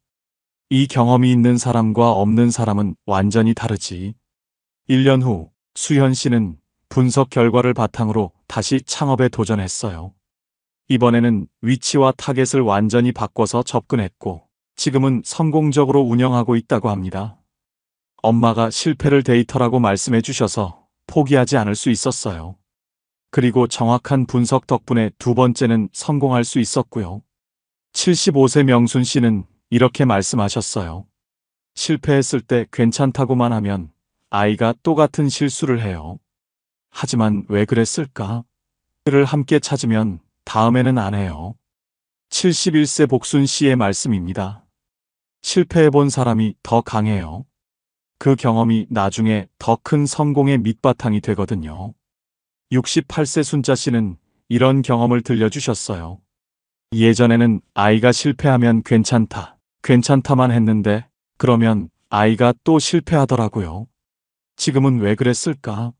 이 경험이 있는 사람과 없는 사람은 완전히 다르지. 1년 후 수현 씨는 분석 결과를 바탕으로 다시 창업에 도전했어요. 이번에는 위치와 타겟을 완전히 바꿔서 접근했고, 지금은 성공적으로 운영하고 있다고 합니다. 엄마가 실패를 데이터라고 말씀해 주셔서 포기하지 않을 수 있었어요. 그리고 정확한 분석 덕분에 두 번째는 성공할 수 있었고요. 75세 명순 씨는 이렇게 말씀하셨어요. 실패했을 때 괜찮다고만 하면 아이가 또 같은 실수를 해요. 하지만 왜 그랬을까? 를 함께 찾으면 다음에는 안 해요. 71세 복순 씨의 말씀입니다. 실패해본 사람이 더 강해요. 그 경험이 나중에 더 큰 성공의 밑바탕이 되거든요. 68세 순자 씨는 이런 경험을 들려주셨어요. 예전에는 아이가 실패하면 괜찮다만 했는데 그러면 아이가 또 실패하더라고요. 지금은 왜 그랬을까?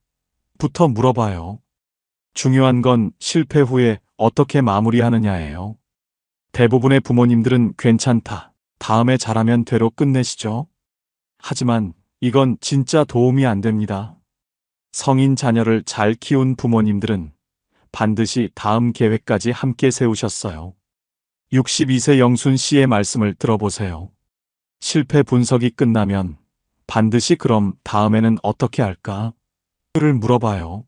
부터 물어봐요. 중요한 건 실패 후에 어떻게 마무리하느냐예요. 대부분의 부모님들은 괜찮다, 다음에 잘하면 되로 끝내시죠. 하지만 이건 진짜 도움이 안 됩니다. 성인 자녀를 잘 키운 부모님들은 반드시 다음 계획까지 함께 세우셨어요. 62세 영순 씨의 말씀을 들어보세요. 실패 분석이 끝나면 반드시 그럼 다음에는 어떻게 할까? 를 물어봐요.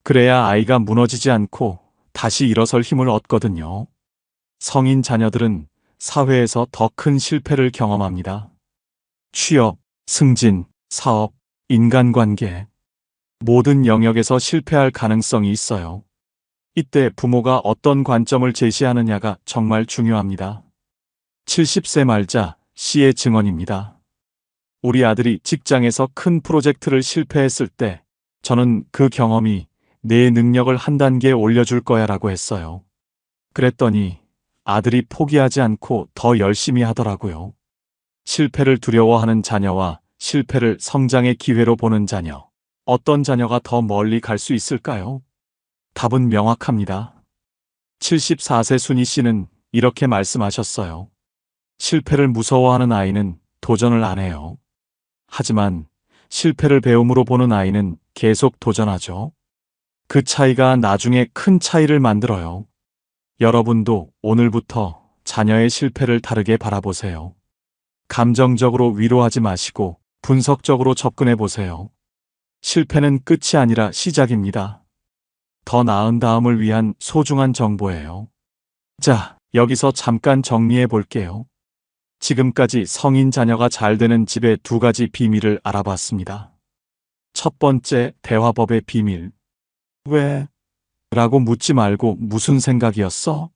그래야 아이가 무너지지 않고 다시 일어설 힘을 얻거든요. 성인 자녀들은 사회에서 더 큰 실패를 경험합니다. 취업, 승진, 사업, 인간관계. 모든 영역에서 실패할 가능성이 있어요. 이때 부모가 어떤 관점을 제시하느냐가 정말 중요합니다. 70세 말자 씨의 증언입니다. 우리 아들이 직장에서 큰 프로젝트를 실패했을 때 저는 그 경험이 내 능력을 한 단계 올려줄 거야 라고 했어요. 그랬더니 아들이 포기하지 않고 더 열심히 하더라고요. 실패를 두려워하는 자녀와 실패를 성장의 기회로 보는 자녀. 어떤 자녀가 더 멀리 갈 수 있을까요? 답은 명확합니다. 74세 순희 씨는 이렇게 말씀하셨어요. 실패를 무서워하는 아이는 도전을 안 해요. 하지만 실패를 배움으로 보는 아이는 계속 도전하죠. 그 차이가 나중에 큰 차이를 만들어요. 여러분도 오늘부터 자녀의 실패를 다르게 바라보세요. 감정적으로 위로하지 마시고 분석적으로 접근해 보세요. 실패는 끝이 아니라 시작입니다. 더 나은 다음을 위한 소중한 정보예요. 자, 여기서 잠깐 정리해 볼게요. 지금까지 성인 자녀가 잘 되는 집의 두 가지 비밀을 알아봤습니다. 첫 번째, 대화법의 비밀. 왜? 라고 묻지 말고 무슨 생각이었어?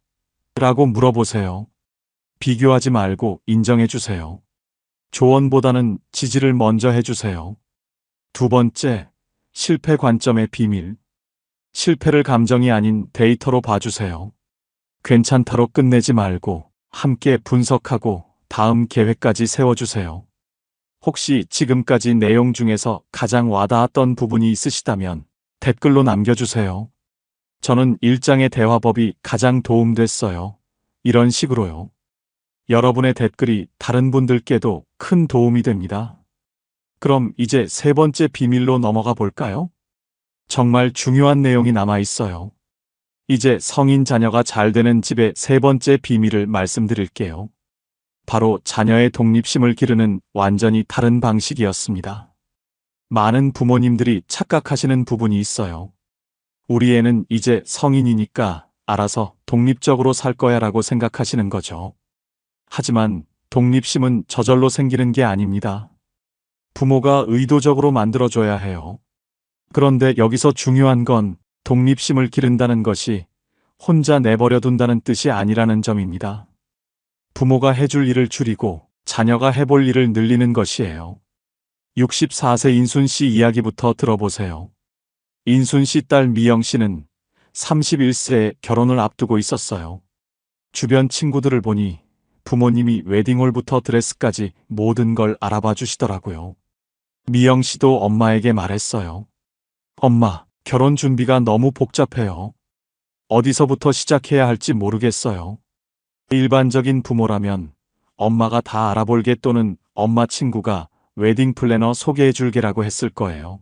라고 물어보세요. 비교하지 말고 인정해 주세요. 조언보다는 지지를 먼저 해주세요. 두 번째, 실패 관점의 비밀. 실패를 감정이 아닌 데이터로 봐주세요. 괜찮다로 끝내지 말고 함께 분석하고 다음 계획까지 세워주세요. 혹시 지금까지 내용 중에서 가장 와닿았던 부분이 있으시다면 댓글로 남겨주세요. 저는 일장의 대화법이 가장 도움됐어요. 이런 식으로요. 여러분의 댓글이 다른 분들께도 큰 도움이 됩니다. 그럼 이제 세 번째 비밀로 넘어가 볼까요? 정말 중요한 내용이 남아 있어요. 이제 성인 자녀가 잘 되는 집의 세 번째 비밀을 말씀드릴게요. 바로 자녀의 독립심을 기르는 완전히 다른 방식이었습니다. 많은 부모님들이 착각하시는 부분이 있어요. 우리 애는 이제 성인이니까 알아서 독립적으로 살 거야 라고 생각하시는 거죠. 하지만 독립심은 저절로 생기는 게 아닙니다. 부모가 의도적으로 만들어줘야 해요. 그런데 여기서 중요한 건 독립심을 기른다는 것이 혼자 내버려 둔다는 뜻이 아니라는 점입니다. 부모가 해줄 일을 줄이고 자녀가 해볼 일을 늘리는 것이에요. 64세 인순 씨 이야기부터 들어보세요. 인순 씨 딸 미영 씨는 31세에 결혼을 앞두고 있었어요. 주변 친구들을 보니 부모님이 웨딩홀부터 드레스까지 모든 걸 알아봐 주시더라고요. 미영 씨도 엄마에게 말했어요. 엄마, 결혼 준비가 너무 복잡해요. 어디서부터 시작해야 할지 모르겠어요. 일반적인 부모라면 엄마가 다 알아볼게 또는 엄마 친구가 웨딩 플래너 소개해 줄게라고 했을 거예요.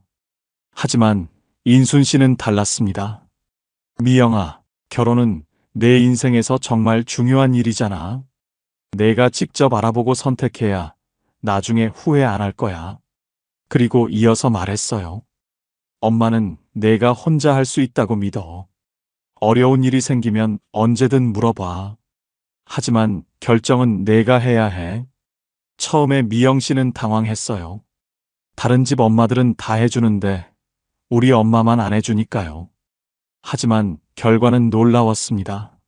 하지만 인순 씨는 달랐습니다. 미영아, 결혼은 내 인생에서 정말 중요한 일이잖아. 내가 직접 알아보고 선택해야 나중에 후회 안 할 거야. 그리고 이어서 말했어요. 엄마는 내가 혼자 할 수 있다고 믿어. 어려운 일이 생기면 언제든 물어봐. 하지만 결정은 내가 해야 해. 처음에 미영 씨는 당황했어요. 다른 집 엄마들은 다 해주는데 우리 엄마만 안 해주니까요. 하지만 결과는 놀라웠습니다.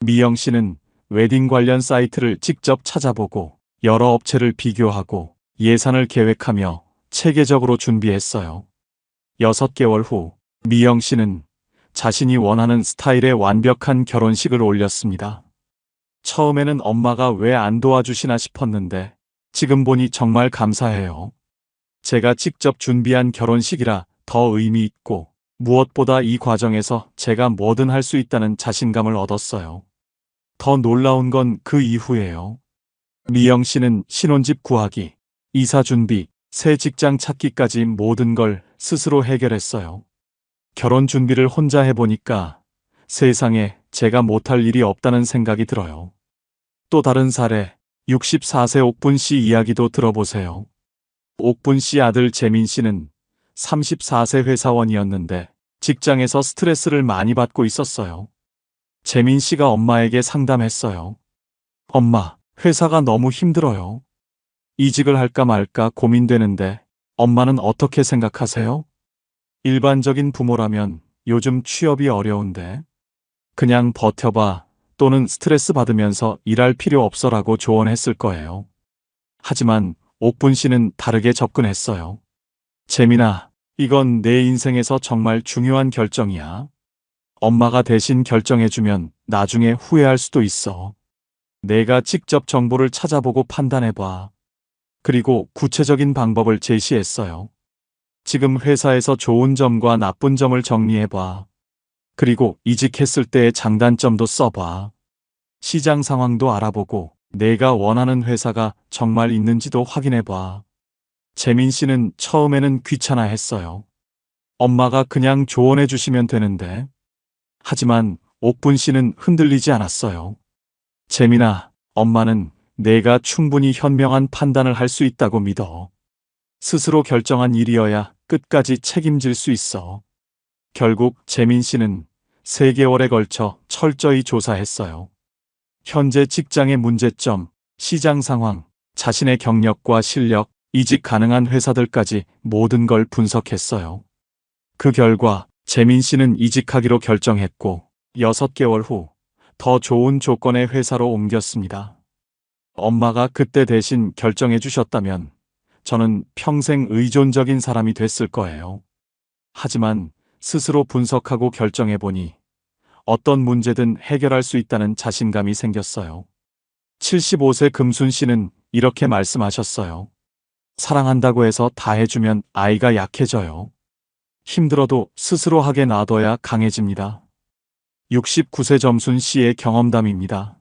미영 씨는 웨딩 관련 사이트를 직접 찾아보고 여러 업체를 비교하고 예산을 계획하며 체계적으로 준비했어요. 6개월 후 미영 씨는 자신이 원하는 스타일의 완벽한 결혼식을 올렸습니다. 처음에는 엄마가 왜 안 도와주시나 싶었는데 지금 보니 정말 감사해요. 제가 직접 준비한 결혼식이라 더 의미 있고 무엇보다 이 과정에서 제가 뭐든 할 수 있다는 자신감을 얻었어요. 더 놀라운 건 그 이후예요. 미영 씨는 신혼집 구하기, 이사 준비, 새 직장 찾기까지 모든 걸 스스로 해결했어요. 결혼 준비를 혼자 해보니까 세상에 제가 못할 일이 없다는 생각이 들어요. 또 다른 사례, 64세 옥분 씨 이야기도 들어보세요. 옥분 씨 아들 재민 씨는 34세 회사원이었는데 직장에서 스트레스를 많이 받고 있었어요. 재민 씨가 엄마에게 상담했어요. 엄마, 회사가 너무 힘들어요. 이직을 할까 말까 고민되는데 엄마는 어떻게 생각하세요? 일반적인 부모라면 요즘 취업이 어려운데 그냥 버텨봐 또는 스트레스 받으면서 일할 필요 없어라고 조언했을 거예요. 하지만 옥분 씨는 다르게 접근했어요. 재민아, 이건 내 인생에서 정말 중요한 결정이야. 엄마가 대신 결정해주면 나중에 후회할 수도 있어. 내가 직접 정보를 찾아보고 판단해봐. 그리고 구체적인 방법을 제시했어요. 지금 회사에서 좋은 점과 나쁜 점을 정리해봐. 그리고 이직했을 때의 장단점도 써봐. 시장 상황도 알아보고 내가 원하는 회사가 정말 있는지도 확인해봐. 재민 씨는 처음에는 귀찮아했어요. 엄마가 그냥 조언해 주시면 되는데. 하지만 옥분 씨는 흔들리지 않았어요. 재민아, 엄마는 내가 충분히 현명한 판단을 할 수 있다고 믿어. 스스로 결정한 일이어야 끝까지 책임질 수 있어. 결국 재민 씨는 3개월에 걸쳐 철저히 조사했어요. 현재 직장의 문제점, 시장 상황, 자신의 경력과 실력, 이직 가능한 회사들까지 모든 걸 분석했어요. 그 결과 재민 씨는 이직하기로 결정했고 6개월 후 더 좋은 조건의 회사로 옮겼습니다. 엄마가 그때 대신 결정해 주셨다면 저는 평생 의존적인 사람이 됐을 거예요. 하지만 스스로 분석하고 결정해 보니 어떤 문제든 해결할 수 있다는 자신감이 생겼어요. 75세 금순 씨는 이렇게 말씀하셨어요. 사랑한다고 해서 다 해주면 아이가 약해져요. 힘들어도 스스로 하게 놔둬야 강해집니다. 69세 점순 씨의 경험담입니다.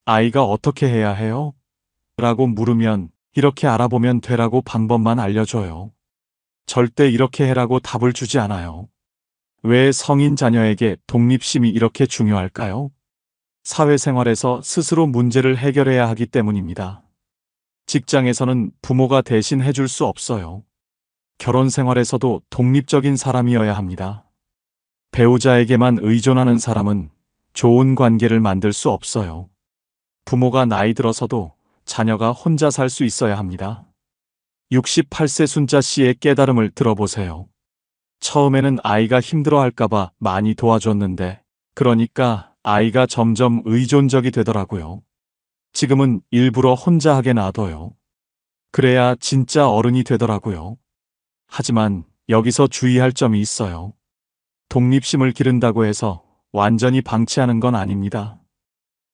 아이가 어떻게 해야 해요? 라고 물으면 이렇게 알아보면 되라고 방법만 알려줘요. 절대 이렇게 해라고 답을 주지 않아요. 왜 성인 자녀에게 독립심이 이렇게 중요할까요? 사회생활에서 스스로 문제를 해결해야 하기 때문입니다. 직장에서는 부모가 대신 해줄 수 없어요. 결혼 생활에서도 독립적인 사람이어야 합니다. 배우자에게만 의존하는 사람은 좋은 관계를 만들 수 없어요. 부모가 나이 들어서도 자녀가 혼자 살 수 있어야 합니다. 68세 순자 씨의 깨달음을 들어보세요. 처음에는 아이가 힘들어할까봐 많이 도와줬는데, 그러니까 아이가 점점 의존적이 되더라고요. 지금은 일부러 혼자 하게 놔둬요. 그래야 진짜 어른이 되더라고요. 하지만 여기서 주의할 점이 있어요. 독립심을 기른다고 해서 완전히 방치하는 건 아닙니다.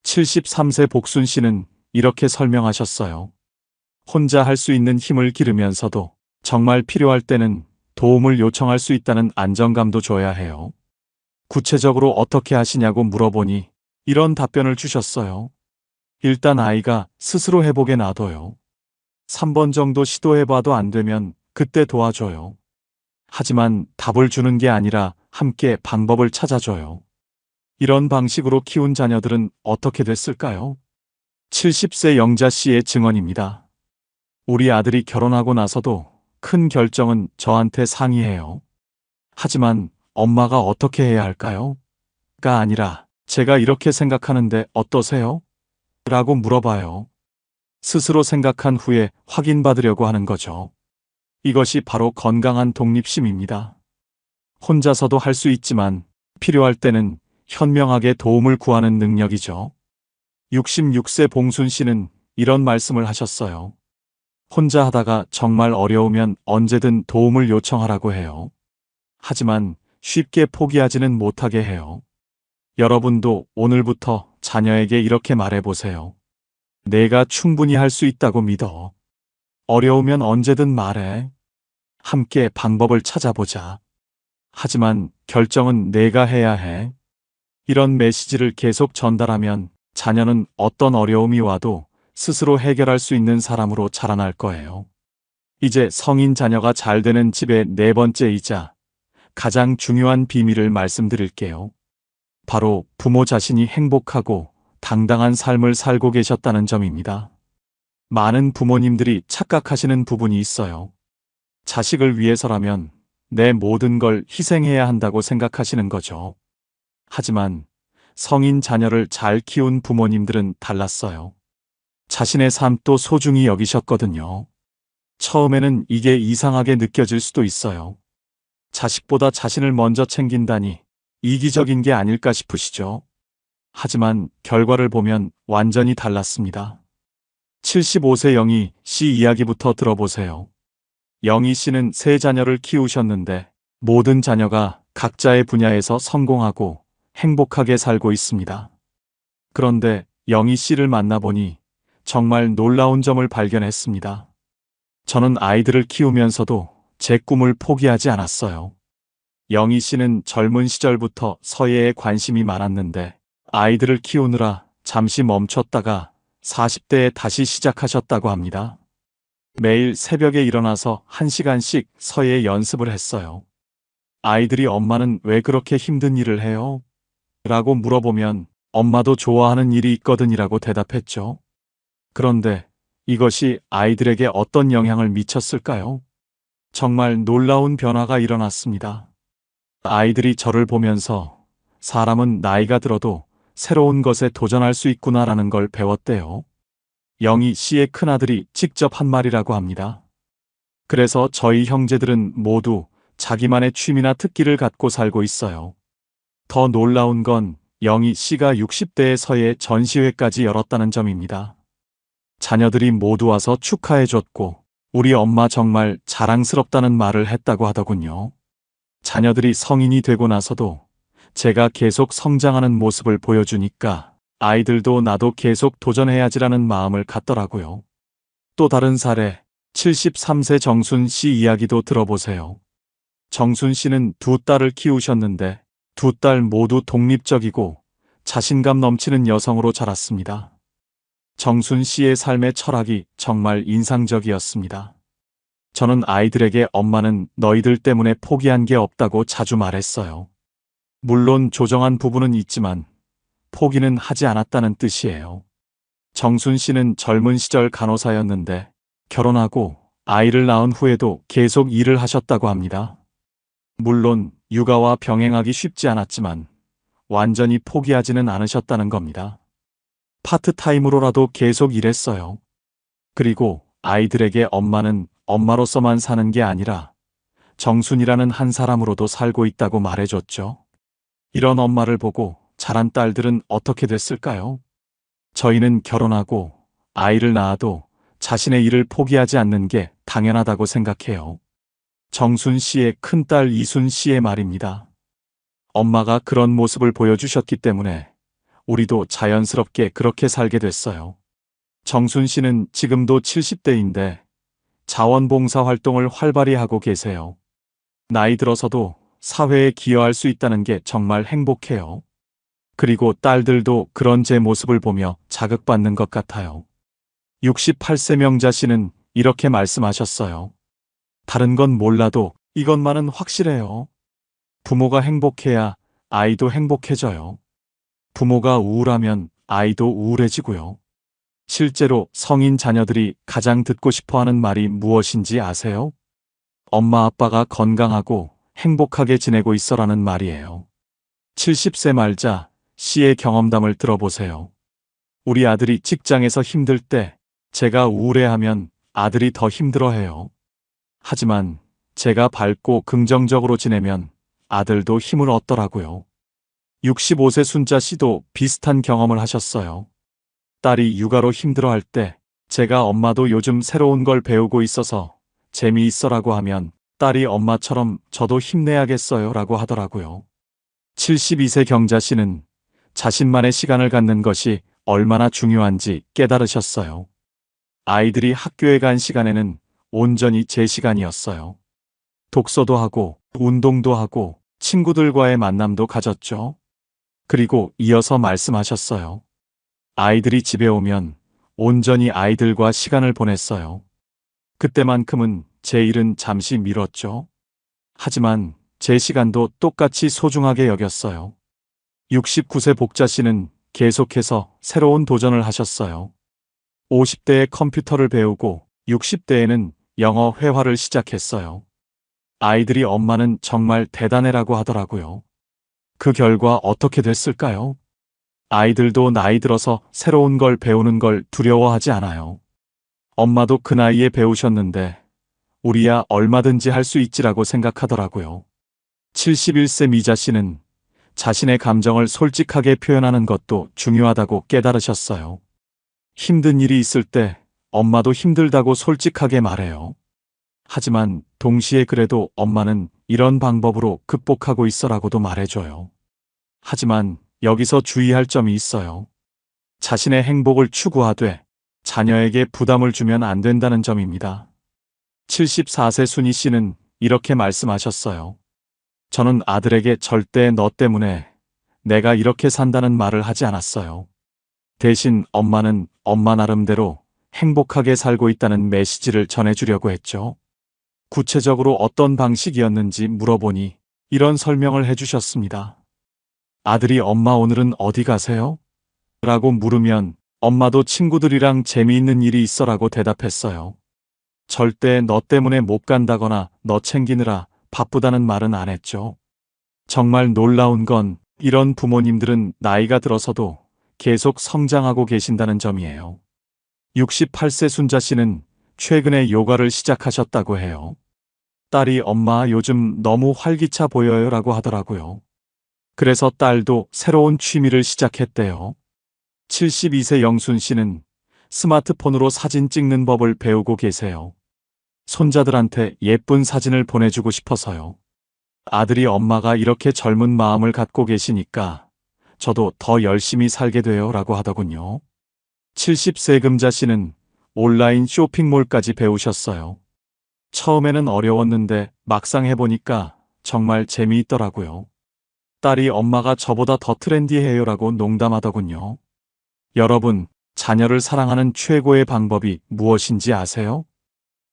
73세 복순 씨는 이렇게 설명하셨어요. 혼자 할 수 있는 힘을 기르면서도 정말 필요할 때는 도움을 요청할 수 있다는 안정감도 줘야 해요. 구체적으로 어떻게 하시냐고 물어보니 이런 답변을 주셨어요. 일단 아이가 스스로 해보게 놔둬요. 3번 정도 시도해봐도 안 되면 그때 도와줘요. 하지만 답을 주는 게 아니라 함께 방법을 찾아줘요. 이런 방식으로 키운 자녀들은 어떻게 됐을까요? 70세 영자 씨의 증언입니다. 우리 아들이 결혼하고 나서도 큰 결정은 저한테 상의해요. 하지만 엄마가 어떻게 해야 할까요? 가 아니라 제가 이렇게 생각하는데 어떠세요? 라고 물어봐요. 스스로 생각한 후에 확인받으려고 하는 거죠. 이것이 바로 건강한 독립심입니다. 혼자서도 할 수 있지만 필요할 때는 현명하게 도움을 구하는 능력이죠. 66세 봉순 씨는 이런 말씀을 하셨어요. 혼자 하다가 정말 어려우면 언제든 도움을 요청하라고 해요. 하지만 쉽게 포기하지는 못하게 해요. 여러분도 오늘부터 자녀에게 이렇게 말해보세요. 내가 충분히 할 수 있다고 믿어. 어려우면 언제든 말해. 함께 방법을 찾아보자. 하지만 결정은 내가 해야 해. 이런 메시지를 계속 전달하면 자녀는 어떤 어려움이 와도 스스로 해결할 수 있는 사람으로 자라날 거예요. 이제 성인 자녀가 잘 되는 집의 네 번째이자 가장 중요한 비밀을 말씀드릴게요. 바로 부모 자신이 행복하고 당당한 삶을 살고 계셨다는 점입니다. 많은 부모님들이 착각하시는 부분이 있어요. 자식을 위해서라면 내 모든 걸 희생해야 한다고 생각하시는 거죠. 하지만 성인 자녀를 잘 키운 부모님들은 달랐어요. 자신의 삶도 소중히 여기셨거든요. 처음에는 이게 이상하게 느껴질 수도 있어요. 자식보다 자신을 먼저 챙긴다니 이기적인 게 아닐까 싶으시죠? 하지만 결과를 보면 완전히 달랐습니다. 75세 영희 씨 이야기부터 들어보세요. 영희 씨는 세 자녀를 키우셨는데 모든 자녀가 각자의 분야에서 성공하고 행복하게 살고 있습니다. 그런데 영희 씨를 만나보니 정말 놀라운 점을 발견했습니다. 저는 아이들을 키우면서도 제 꿈을 포기하지 않았어요. 영희 씨는 젊은 시절부터 서예에 관심이 많았는데 아이들을 키우느라 잠시 멈췄다가 40대에 다시 시작하셨다고 합니다. 매일 새벽에 일어나서 1시간씩 서예 연습을 했어요. 아이들이 엄마는 왜 그렇게 힘든 일을 해요? 라고 물어보면 엄마도 좋아하는 일이 있거든이라고 대답했죠. 그런데 이것이 아이들에게 어떤 영향을 미쳤을까요? 정말 놀라운 변화가 일어났습니다. 아이들이 저를 보면서 사람은 나이가 들어도 새로운 것에 도전할 수 있구나라는 걸 배웠대요. 영희 씨의 큰아들이 직접 한 말이라고 합니다. 그래서 저희 형제들은 모두 자기만의 취미나 특기를 갖고 살고 있어요. 더 놀라운 건 영희 씨가 60대에 서예 전시회까지 열었다는 점입니다. 자녀들이 모두 와서 축하해줬고 우리 엄마 정말 자랑스럽다는 말을 했다고 하더군요. 자녀들이 성인이 되고 나서도 제가 계속 성장하는 모습을 보여주니까 아이들도 나도 계속 도전해야지라는 마음을 갖더라고요. 또 다른 사례, 73세 정순 씨 이야기도 들어보세요. 정순 씨는 두 딸을 키우셨는데 두 딸 모두 독립적이고 자신감 넘치는 여성으로 자랐습니다. 정순 씨의 삶의 철학이 정말 인상적이었습니다. 저는 아이들에게 엄마는 너희들 때문에 포기한 게 없다고 자주 말했어요. 물론 조정한 부분은 있지만 포기는 하지 않았다는 뜻이에요. 정순 씨는 젊은 시절 간호사였는데 결혼하고 아이를 낳은 후에도 계속 일을 하셨다고 합니다. 물론 육아와 병행하기 쉽지 않았지만 완전히 포기하지는 않으셨다는 겁니다. 파트타임으로라도 계속 일했어요. 그리고 아이들에게 엄마는 엄마로서만 사는 게 아니라 정순이라는 한 사람으로도 살고 있다고 말해줬죠. 이런 엄마를 보고 자란 딸들은 어떻게 됐을까요? 저희는 결혼하고 아이를 낳아도 자신의 일을 포기하지 않는 게 당연하다고 생각해요. 정순 씨의 큰딸 이순 씨의 말입니다. 엄마가 그런 모습을 보여주셨기 때문에 우리도 자연스럽게 그렇게 살게 됐어요. 정순 씨는 지금도 70대인데 자원봉사 활동을 활발히 하고 계세요. 나이 들어서도 사회에 기여할 수 있다는 게 정말 행복해요. 그리고 딸들도 그런 제 모습을 보며 자극받는 것 같아요. 68세 명자 씨는 이렇게 말씀하셨어요. 다른 건 몰라도 이것만은 확실해요. 부모가 행복해야 아이도 행복해져요. 부모가 우울하면 아이도 우울해지고요. 실제로 성인 자녀들이 가장 듣고 싶어 하는 말이 무엇인지 아세요? 엄마 아빠가 건강하고 행복하게 지내고 있어라는 말이에요. 70세 말자 씨의 경험담을 들어보세요. 우리 아들이 직장에서 힘들 때 제가 우울해하면 아들이 더 힘들어해요. 하지만 제가 밝고 긍정적으로 지내면 아들도 힘을 얻더라고요. 65세 순자 씨도 비슷한 경험을 하셨어요. 딸이 육아로 힘들어할 때 제가 엄마도 요즘 새로운 걸 배우고 있어서 재미있어라고 하면 딸이 엄마처럼 저도 힘내야겠어요 라고 하더라고요. 72세 경자 씨는 자신만의 시간을 갖는 것이 얼마나 중요한지 깨달으셨어요. 아이들이 학교에 간 시간에는 온전히 제 시간이었어요. 독서도 하고 운동도 하고 친구들과의 만남도 가졌죠. 그리고 이어서 말씀하셨어요. 아이들이 집에 오면 온전히 아이들과 시간을 보냈어요. 그때만큼은 제 일은 잠시 미뤘죠. 하지만 제 시간도 똑같이 소중하게 여겼어요. 69세 복자 씨는 계속해서 새로운 도전을 하셨어요. 50대에 컴퓨터를 배우고 60대에는 영어 회화를 시작했어요. 아이들이 엄마는 정말 대단해라고 하더라고요. 그 결과 어떻게 됐을까요? 아이들도 나이 들어서 새로운 걸 배우는 걸 두려워하지 않아요. 엄마도 그 나이에 배우셨는데 우리야 얼마든지 할 수 있지라고 생각하더라고요. 71세 미자 씨는 자신의 감정을 솔직하게 표현하는 것도 중요하다고 깨달으셨어요. 힘든 일이 있을 때 엄마도 힘들다고 솔직하게 말해요. 하지만 동시에 그래도 엄마는 이런 방법으로 극복하고 있어라고도 말해줘요. 하지만 여기서 주의할 점이 있어요. 자신의 행복을 추구하되 자녀에게 부담을 주면 안 된다는 점입니다. 74세 순희 씨는 이렇게 말씀하셨어요. 저는 아들에게 절대 너 때문에 내가 이렇게 산다는 말을 하지 않았어요. 대신 엄마는 엄마 나름대로 행복하게 살고 있다는 메시지를 전해주려고 했죠. 구체적으로 어떤 방식이었는지 물어보니 이런 설명을 해주셨습니다. 아들이 엄마 오늘은 어디 가세요? 라고 물으면 엄마도 친구들이랑 재미있는 일이 있어라고 대답했어요. 절대 너 때문에 못 간다거나 너 챙기느라 바쁘다는 말은 안 했죠. 정말 놀라운 건 이런 부모님들은 나이가 들어서도 계속 성장하고 계신다는 점이에요. 68세 순자 씨는 최근에 요가를 시작하셨다고 해요. 딸이 엄마 요즘 너무 활기차 보여요 라고 하더라고요. 그래서 딸도 새로운 취미를 시작했대요. 72세 영순 씨는 스마트폰으로 사진 찍는 법을 배우고 계세요. 손자들한테 예쁜 사진을 보내주고 싶어서요. 아들이 엄마가 이렇게 젊은 마음을 갖고 계시니까 저도 더 열심히 살게 돼요 라고 하더군요. 70세 금자 씨는 온라인 쇼핑몰까지 배우셨어요. 처음에는 어려웠는데 막상 해보니까 정말 재미있더라고요. 딸이 엄마가 저보다 더 트렌디해요 라고 농담하더군요. 여러분, 자녀를 사랑하는 최고의 방법이 무엇인지 아세요?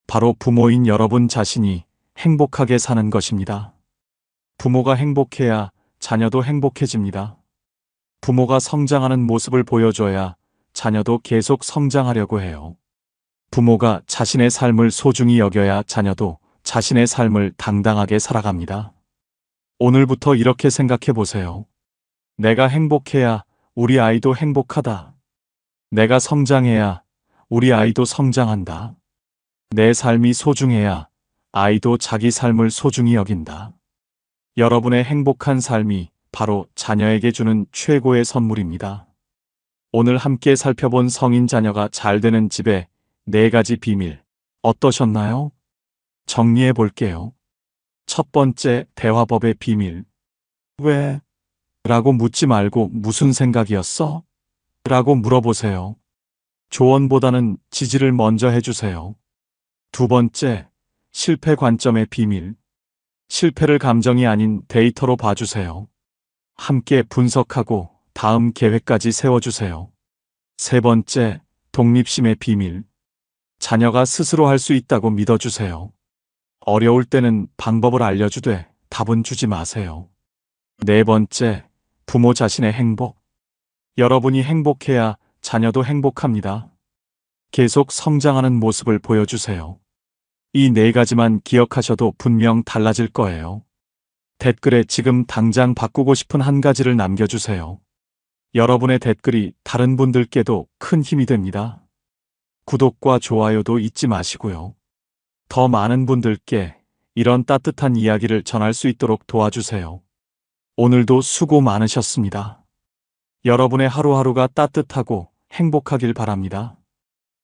바로 부모인 여러분 자신이 행복하게 사는 것입니다. 부모가 행복해야 자녀도 행복해집니다. 부모가 성장하는 모습을 보여줘야 자녀도 계속 성장하려고 해요. 부모가 자신의 삶을 소중히 여겨야 자녀도 자신의 삶을 당당하게 살아갑니다. 오늘부터 이렇게 생각해 보세요. 내가 행복해야 우리 아이도 행복하다. 내가 성장해야 우리 아이도 성장한다. 내 삶이 소중해야 아이도 자기 삶을 소중히 여긴다. 여러분의 행복한 삶이 바로 자녀에게 주는 최고의 선물입니다. 오늘 함께 살펴본 성인 자녀가 잘 되는 집의 4가지 비밀 어떠셨나요? 정리해 볼게요. 첫 번째, 대화법의 비밀. 왜? 라고 묻지 말고 무슨 생각이었어? 라고 물어보세요. 조언보다는 지지를 먼저 해주세요. 두 번째, 실패 관점의 비밀. 실패를 감정이 아닌 데이터로 봐주세요. 함께 분석하고 다음 계획까지 세워주세요. 세 번째, 독립심의 비밀. 자녀가 스스로 할 수 있다고 믿어주세요. 어려울 때는 방법을 알려주되 답은 주지 마세요. 네 번째, 부모 자신의 행복. 여러분이 행복해야 자녀도 행복합니다. 계속 성장하는 모습을 보여주세요. 이 네 가지만 기억하셔도 분명 달라질 거예요. 댓글에 지금 당장 바꾸고 싶은 한 가지를 남겨주세요. 여러분의 댓글이 다른 분들께도 큰 힘이 됩니다. 구독과 좋아요도 잊지 마시고요. 더 많은 분들께 이런 따뜻한 이야기를 전할 수 있도록 도와주세요. 오늘도 수고 많으셨습니다. 여러분의 하루하루가 따뜻하고 행복하길 바랍니다.